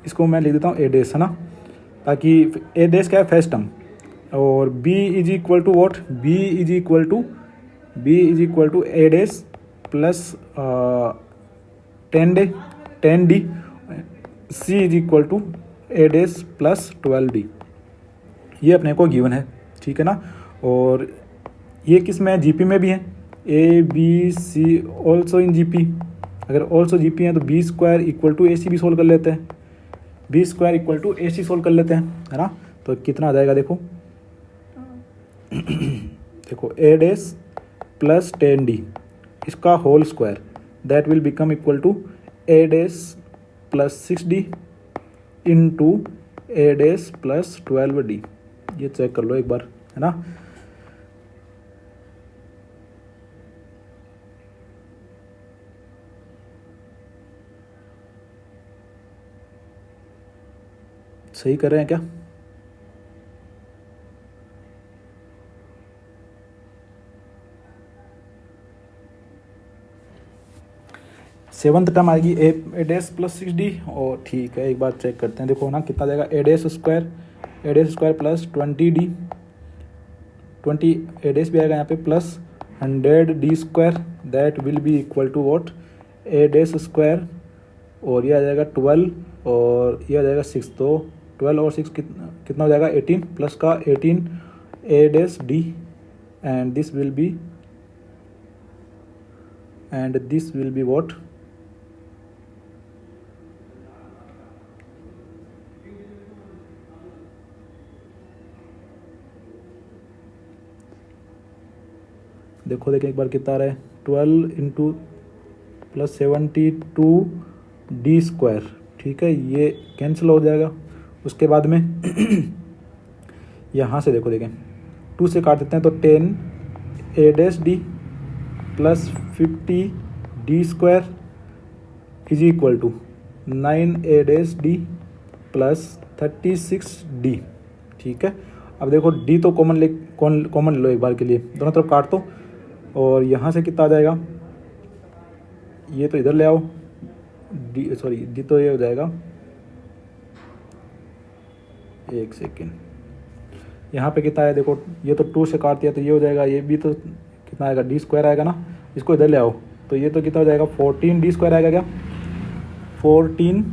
इसको मैं लिख देता हूँ ए डैश, है ना, ताकि ए डैश क्या है, फर्स्ट टर्म। और b is equal to what, b is equal to A dash plus 10d, c is equal to A dash plus 12d। ये अपने को गिवन है, ठीक है ना। और ये किस में है, जीपी में भी है, A B C also in GP. अगर ऑल्सो जीपी है तो B square equal to A C भी सोल्व कर लेते हैं, B square equal to A C solve कर लेते हैं, है ना। तो कितना आ जाएगा देखो, देखो ए डैश प्लस 10d इसका whole square, that will become equal to A dash plus 6d into A dash plus 12d। ये चेक कर लो एक बार, है ना। सही कर रहे हैं क्या? सेवंथ टर्म आएगी ए डैश प्लस 6d। और ठीक है, एक बार चेक करते हैं, देखो ना कितना जाएगा, A dash square plus 20d, 20 A dash भी आएगा यहाँ पे plus 100d square, that will be equal to what, A dash square, और ये आ जाएगा 12 और ये आ जाएगा 6, तो 12 और 6 कितना हो जाएगा 18, प्लस का 18 a dash d, and this will be what, देखो एक बार कितना आ रहा है, 12 इंटू प्लस 72d स्क्वायर, ठीक है, ये कैंसिल हो जाएगा। उसके बाद में यहाँ से देखो, देखें 2 से काट देते हैं तो 10 a dash d plus 50d square is equal to 9 a dash d plus 36d, ठीक है। अब देखो d तो कॉमन ले लो एक बार के लिए, दोनों तरफ काट दो, और यहाँ से कितना आ जाएगा, ये तो इधर ले आओ, डी तो ये हो जाएगा, एक सेकेंड, यहाँ पे कितना है देखो, ये तो 2 से काट दिया तो ये हो जाएगा, ये भी तो कितना आएगा, डी स्क्वायर आएगा ना, इसको इधर ले आओ तो ये तो कितना हो जाएगा, 14d स्क्वायर आएगा क्या, 14d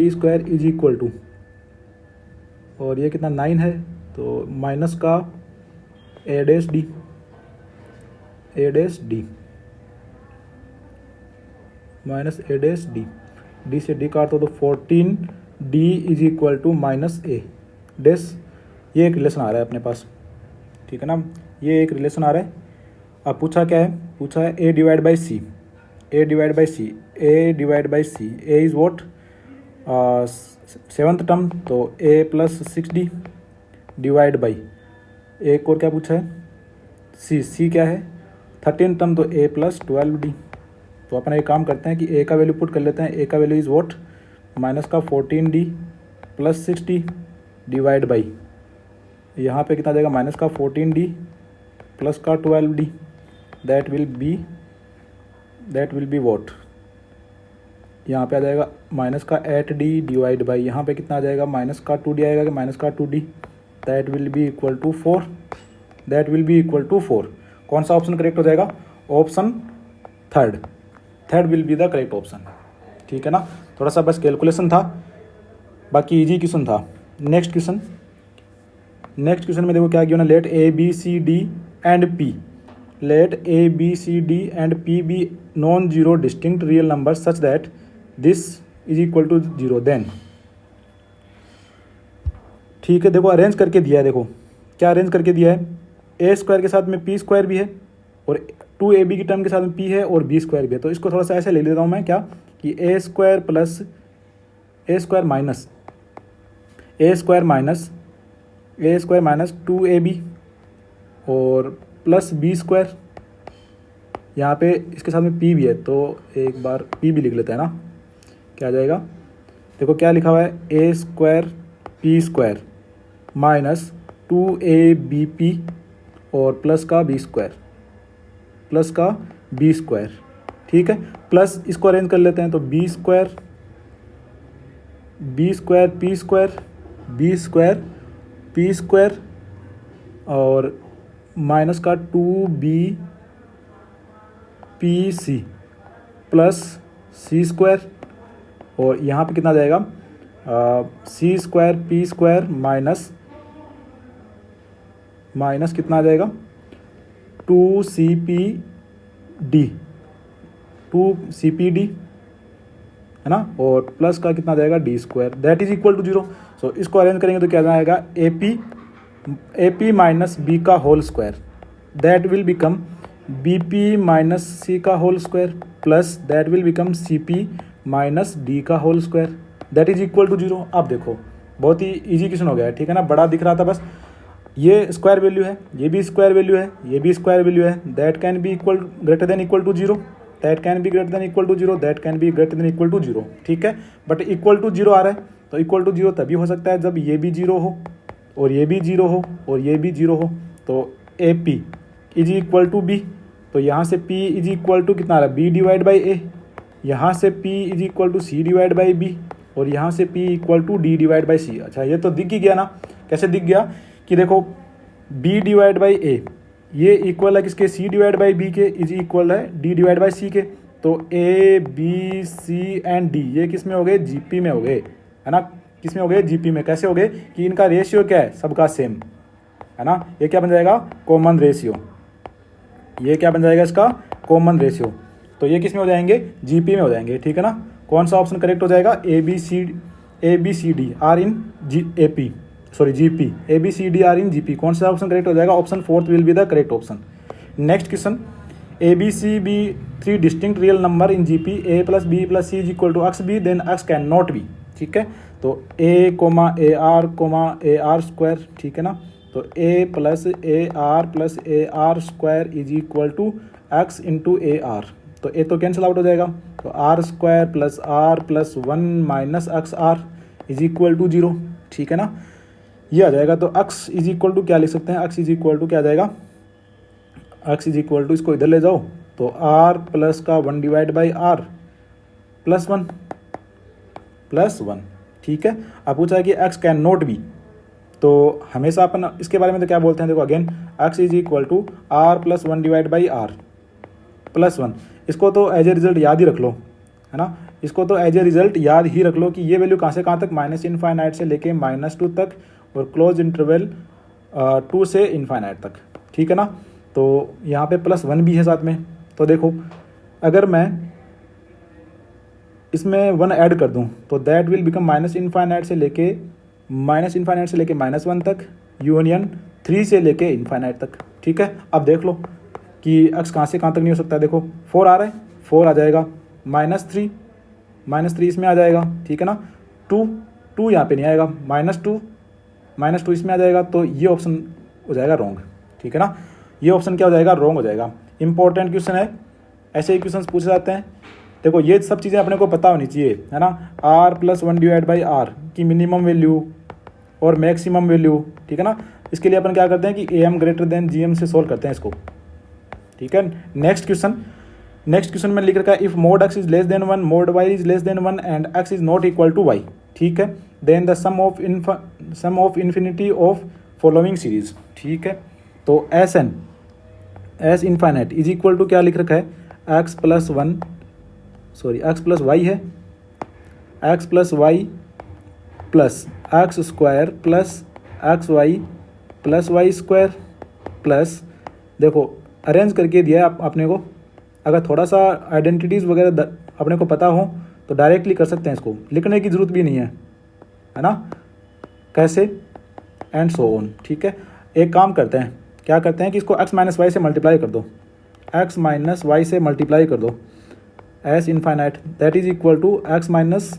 square is equal to, और ये कितना 9 है, तो माइनस का A dash D minus A dash D से डी काट दो तो 14d is equal to minus A dash. ये एक रिलेशन आ रहा है अपने पास, ठीक है ना, ये एक रिलेशन आ रहा है। अब पूछा क्या है, पूछा है ए divide by c, a divide by c, a is what, seventh term, तो a plus 6d divide by, एक और क्या पूछा है, सी क्या है, 13 टर्म, तो ए प्लस 12d। तो अपन एक काम करते हैं कि ए का वैल्यू पुट कर लेते हैं, ए का वैल्यू इज़ वॉट, माइनस का 14d plus 6d divide by, यहाँ पे कितना देगा, माइनस का 14d प्लस का 12d, that will be what, यहाँ पे आ जाएगा माइनस का 8d डिवाइड बाई, यहाँ पे कितना आ जाएगा, माइनस का 2d आएगा कि माइनस का 2d, that will be equal to 4। कौन सा ऑप्शन करेक्ट हो जाएगा, option third will be the correct option, ठीक है ना। थोड़ा सा बस कैलकुलेशन था, बाकी इजी क्वेश्चन था। नेक्स्ट क्वेश्चन में देखो क्या गिवन है, let A B C D and P be non zero distinct real number such that this is equal to 0, then, ठीक है। देखो अरेंज करके दिया है, देखो क्या अरेंज करके दिया है, ए स्क्वायर के साथ में पी स्क्वायर भी है, और 2ab की टर्म के साथ में p है, और b स्क्वायर भी है। तो इसको थोड़ा सा ऐसे ले लेता हूँ मैं, क्या कि ए स्क्वायर माइनस 2ab और प्लस बी स्क्वायर, यहाँ पे इसके साथ में p भी है तो एक बार p भी लिख लेते हैं ना, क्या आ जाएगा, देखो क्या लिखा हुआ है, a square p square minus 2abp और प्लस का बी स्क्वायर, ठीक है। प्लस इसको अरेंज कर लेते हैं तो बी स्क्वायर पी स्क्वायर और माइनस का 2bpc प्लस सी स्क्वायर, और यहाँ पे कितना आ जाएगा, सी स्क्वायर पी स्क्वायर माइनस कितना आ जाएगा, 2cpd है ना, और प्लस का कितना आ जाएगा d square, that is equal to 0। So इसको अरेंज करेंगे तो क्या आएगा, AP माइनस बी का whole square, that will become BP minus c का whole square plus that will become CP minus d का whole square, that is equal to 0। अब देखो बहुत ही इजी क्वेश्चन हो गया है, ठीक है ना, बड़ा दिख रहा था बस, ये स्क्वायर वैल्यू है, ये भी स्क्वायर वैल्यू है, ये भी स्क्वायर वैल्यू है, that can be greater than equal to 0, that can be greater than equal to 0, that can be greater than equal to 0, ठीक है। बट इक्वल टू 0 आ रहा है तो इक्वल टू 0 तभी हो सकता है जब ये भी 0 हो और ये भी 0 हो और ये भी 0 हो, तो AP is equal to B, तो यहाँ से P इज इक्वल टू कितना आ रहा है, B डिवाइड बाई A, यहाँ से P is equal to C divide by B और यहाँ से P equal to D divide by C। अच्छा ये तो दिख ही गया ना, कैसे दिख गया कि देखो B डिवाइड बाई A ये इक्वल है किसके, C डिवाइड बाई B के, इज इक्वल है D डिवाइड बाई C के, तो A B C and D ये किस में हो गए, GP में हो गए, है ना, किस में हो गए, GP में। कैसे हो गए कि इनका रेशियो क्या है, सबका सेम है ना, ये क्या बन जाएगा, कॉमन रेशियो, ये क्या बन जाएगा इसका कॉमन रेशियो, तो ये किस में हो जाएंगे, GP में हो जाएंगे, ठीक है ना। कौन सा ऑप्शन करेक्ट हो जाएगा, ABCD are in GP, ABCD are in GP, कौन सा ऑप्शन करेक्ट हो जाएगा, option 4 will be the correct option. Next question, ABCB 3 distinct real number in GP, A plus B plus C is equal to XB, then X can not be, ठीक है, तो AR square, ठीक है ना, तो A plus AR square is equal to X into AR, तो A तो cancel out हो जाएगा, तो R square plus R plus 1 minus XR is equal to 0, ठीक है ना, ये आ जाएगा। तो X इज इक्वल टू क्या लिख सकते हैं, X इज इक्वल टू क्या आ जाएगा, X इज इक्वल टू इसको इधर ले जाओ तो R प्लस का 1 डिवाइड बाई R प्लस 1, ठीक है। अब पूछा है कि X कैन नॉट बी, तो हमेशा अपन इसके बारे में तो क्या बोलते हैं, देखो again X is equal to R plus 1 divide by R plus 1, इसको तो एज ए रिजल्ट याद ही रख लो, है ना, इसको तो एज ए रिजल्ट याद ही रख लो कि ये वैल्यू कहाँ से कहाँ तक, माइनस इनफाइनाइट से लेके -2 तक और क्लोज इंटरवल 2 से इनफाइनाइट तक, ठीक है ना। तो यहाँ पे +1 भी है साथ में, तो देखो अगर मैं इसमें 1 ऐड कर दूँ तो that will become minus infinite से लेके -1 तक, यूनियन 3 से लेके इनफाइनाइट तक, ठीक है। अब देख लो कि x कहाँ से कहाँ तक नहीं हो सकता, देखो 4 आ रहा है, 4 आ जाएगा, -3 इसमें आ जाएगा, ठीक है ना, 2 यहाँ पे नहीं आएगा, -2 इसमें आ जाएगा, तो ये ऑप्शन हो जाएगा रॉन्ग, ठीक है ना, ये ऑप्शन क्या हो जाएगा, रॉन्ग हो जाएगा। इंपॉर्टेंट क्वेश्चन है, ऐसे ही क्वेश्चन पूछे जाते हैं। देखो ये सब चीज़ें अपने को पता होनी चाहिए, है ना, R plus 1 divide by R की मिनिमम वैल्यू और मैक्सिमम वैल्यू, ठीक है ना, इसके लिए अपन क्या करते हैं कि AM ग्रेटर देन GM से सोल्व करते हैं इसको, ठीक है। नेक्स्ट क्वेश्चन में लिख रखा है, if mod x is less than 1, mod y is less than 1 and x is not equal to y, ठीक है, then the sum of infinity of following series, ठीक है। तो S infinite is equal to क्या लिख रखा है, x plus y है, x plus y plus x square plus xy plus y square plus, देखो अरेंज करके दिया है अपने को, अगर थोड़ा सा आइडेंटिटीज़ वगैरह अपने को पता हो तो डायरेक्टली कर सकते हैं, इसको लिखने की ज़रूरत भी नहीं है ना, कैसे एंड सो ऑन, ठीक है। एक काम करते हैं, क्या करते हैं कि इसको x माइनस वाई से मल्टीप्लाई कर दो, x माइनस वाई से मल्टीप्लाई कर दो, s infinite that is equal to x minus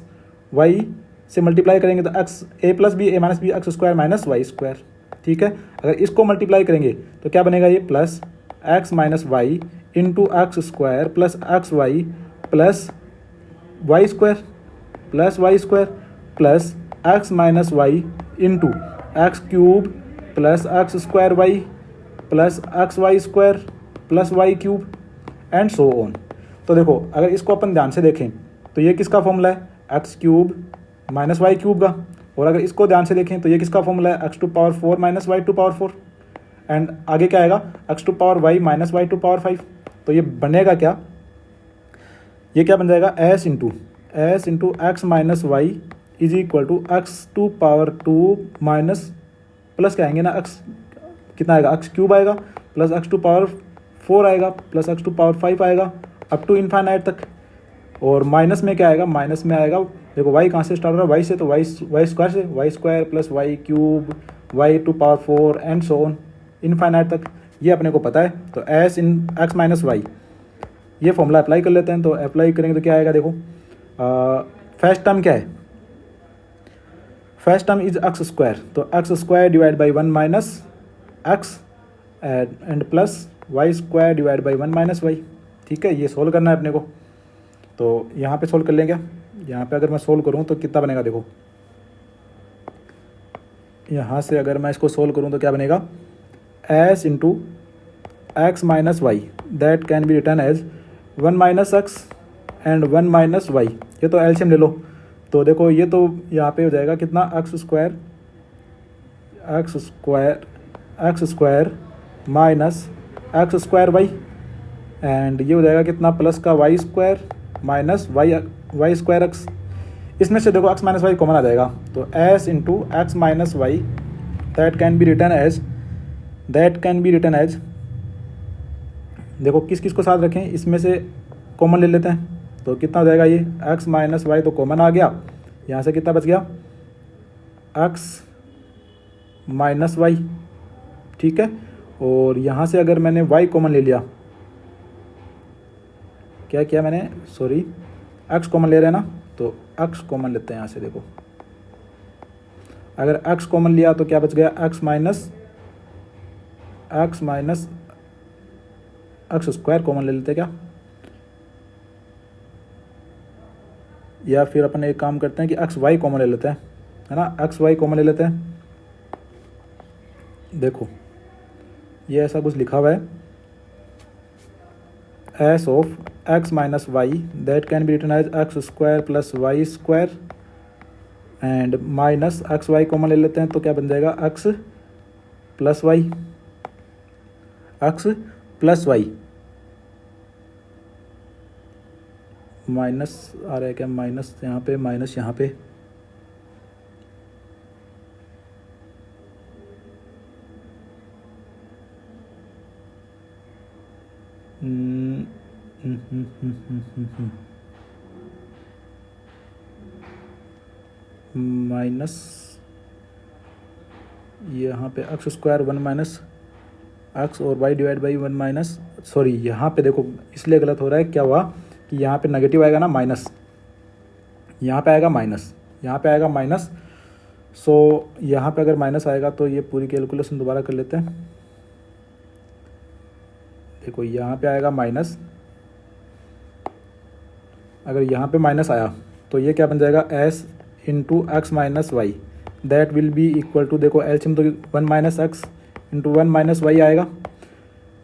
y से मल्टीप्लाई करेंगे तो x a plus b a minus b x square minus Y square, ठीक है। अगर इसको मल्टीप्लाई करेंगे तो क्या बनेगा ये plus X minus Y into X square plus X Y plus Y square plus X minus Y into X cube plus X square Y plus X Y square plus Y cube and so on. तो देखो अगर इसको अपन ध्यान से देखें तो ये किसका फॉर्मूला है, X cube minus Y cube का। और अगर इसको ध्यान से देखें तो ये किसका फॉर्मूला है, X to power 4 minus Y to power 4 and आगे क्या आएगा X to power Y minus Y to power 5। तो ये बनेगा क्या, ये क्या बन जाएगा S into X minus Y is equal to X to power 2 minus plus क्या आएंगे ना एक्स कितना आएगा एक्स क्यूब आएगा प्लस एक्स टू पावर 4 आएगा प्लस एक्स टू पावर 5 आएगा अप टू इनफाइनाइट तक। और माइनस में क्या आएगा, माइनस में आएगा देखो वाई कहाँ से स्टार्ट हो रहा है, वाई से, तो वाई स्क्वायर से Y square plus Y cube Y to power 4 and so on infinite तक। ये अपने को पता है। तो S in X minus Y ये फॉर्मूला अप्लाई कर लेते हैं। तो अप्लाई करेंगे तो क्या आएगा, देखो फर्स्ट टर्म क्या है, first term is x square, तो x square divide by 1 minus x and plus Y square divide by 1 minus Y, ठीक है। ये सोल्व करना है अपने को। तो यहाँ पे सोल्व कर लेंगे, यहाँ पे अगर मैं सोल्व करूँ तो कितना बनेगा, देखो यहाँ से अगर मैं इसको सोल्व करूँ तो क्या बनेगा, S into X minus Y that can be return as 1 minus x and 1 minus Y. ये तो एलसीएम ले लो। तो देखो ये तो यहाँ पे हो जाएगा कितना, X square minus X square Y and ये हो जाएगा कितना प्लस का Y square minus Y square X. इसमें से देखो एक्स माइनस वाई कॉमन आ जाएगा, तो S into X minus Y that can be return as देखो किस किस को साथ रखें, इसमें से कॉमन ले लेते हैं। तो कितना हो जाएगा, ये एक्स माइनस वाई तो कॉमन आ गया, यहाँ से कितना बच गया एक्स माइनस वाई, ठीक है। और यहाँ से अगर मैंने वाई कॉमन ले लिया, क्या किया मैंने, सॉरी एक्स कॉमन ले रहे हैं ना, तो एक्स कॉमन लेते हैं यहाँ से। देखो अगर एक्स कॉमन लिया तो क्या बच गया, x minus X square common ले लेते क्या, या फिर अपन एक काम करते हैं कि एक्स वाई कॉमन ले लेते हैं, है ना, एक्स वाई कॉमन ले लेते हैं। देखो ये ऐसा कुछ लिखा हुआ है, S of X minus Y that can be written as X square plus Y square and minus X Y common ले लेते हैं तो क्या बन जाएगा, एक्स प्लस वाई माइनस आ रहा है क्या, माइनस यहाँ पे माइनस यहाँ पे, माइनस यहाँ पे एक्स स्क्वायर 1 माइनस एक्स और Y divide by 1 minus, sorry यहाँ पे देखो इसलिए गलत हो रहा है, क्या हुआ कि यहाँ पे नेगेटिव आएगा ना माइनस, यहाँ पे आएगा माइनस, सो यहाँ पे अगर माइनस आएगा तो ये पूरी कैलकुलेशन दोबारा कर लेते हैं। देखो यहाँ पे आएगा माइनस, अगर यहाँ पे माइनस आया तो ये क्या बन जाएगा, S into X minus Y that will be equal to, देखो एलसीएम तो 1 minus X into 1 minus Y आएगा।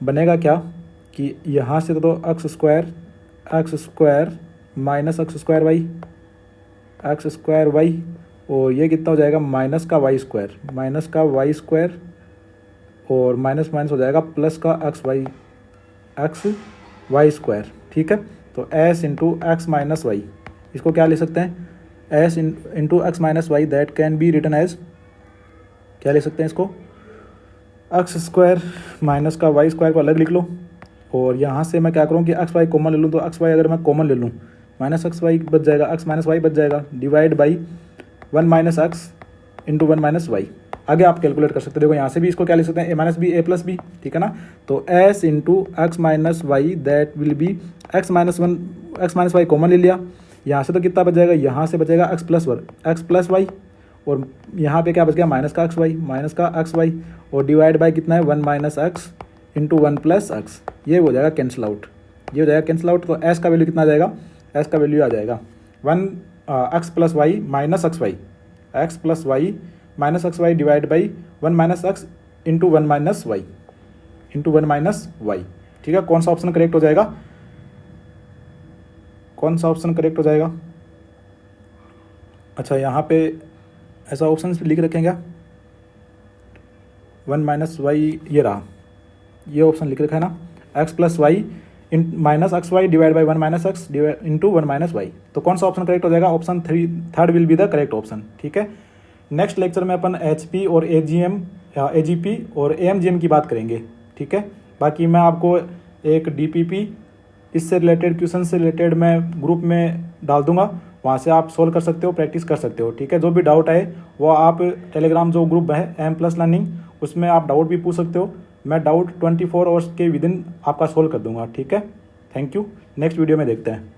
बनेगा क्या कि यहाँ से तो x square minus X square Y और ये कितना हो जाएगा, माइनस का वाई स्क्वायर और माइनस माइनस हो जाएगा प्लस का एक्स वाई स्क्वायर, ठीक है। तो S into X minus Y, इसको क्या ले सकते हैं, S into X minus Y that can be written as, क्या ले सकते हैं इसको, एक्स स्क्वायर माइनस का वाई स्क्वायर को अलग लिख लो। और यहाँ से मैं क्या करूँ कि एक्स वाई कॉमन ले लूँ, तो एक्स वाई अगर मैं कॉमन ले लूँ माइनस एक्स वाई बच जाएगा, एक्स माइनस वाई बच जाएगा, divide by 1 minus X into 1 minus Y, आगे आप कैलकुलेट कर सकते हो। देखो यहाँ से भी इसको क्या लिख सकते हैं, A minus B A plus B, ठीक है ना। तो S into X minus Y that will be X minus one, X minus Y common ले लिया, यहाँ से तो कितना बच जाएगा, यहाँ से बचेगा एक्स प्लस वाई, और यहाँ पे क्या बच गया माइनस का एक्स वाई, और डिवाइड बाय कितना है 1 minus X into 1 plus X, ये हो जाएगा कैंसिल आउट, ये हो जाएगा कैंसिल आउट। तो एस का वैल्यू कितना आ जाएगा, एस का वैल्यू आ जाएगा 1 X plus Y minus X Y, X plus Y minus X Y divide by 1 minus X into 1 minus Y, into 1 minus Y, ठीक है। कौन सा ऑप्शन करेक्ट हो जाएगा, कौन सा ऑप्शन करेक्ट हो जाएगा। अच्छा यहाँ पे ऐसा ऑप्शन लिख रखें क्या, 1 माइनस वाई, ये रहा, ये ऑप्शन लिख रखा है ना, X plus Y in minus X Y divide by 1 minus X into 1 minus Y. तो कौन सा ऑप्शन करेक्ट हो जाएगा, option third will be the correct option, ठीक है। नेक्स्ट लेक्चर में अपन एचपी और एजीपी और एएमजीएम की बात करेंगे, ठीक है। बाकी मैं आपको एक डीपीपी इससे रिलेटेड क्वेश्चन से रिलेटेड मैं ग्रुप में डाल दूंगा, वहाँ से आप सोल्व कर सकते हो, प्रैक्टिस कर सकते हो, ठीक है। जो भी डाउट आए वो आप टेलीग्राम जो ग्रुप है एम प्लस लर्निंग, उसमें आप डाउट भी पूछ सकते हो, मैं डाउट 24 आवर्स के विदिन आपका सोल्व कर दूंगा, ठीक है। थैंक यू, नेक्स्ट वीडियो में देखते हैं।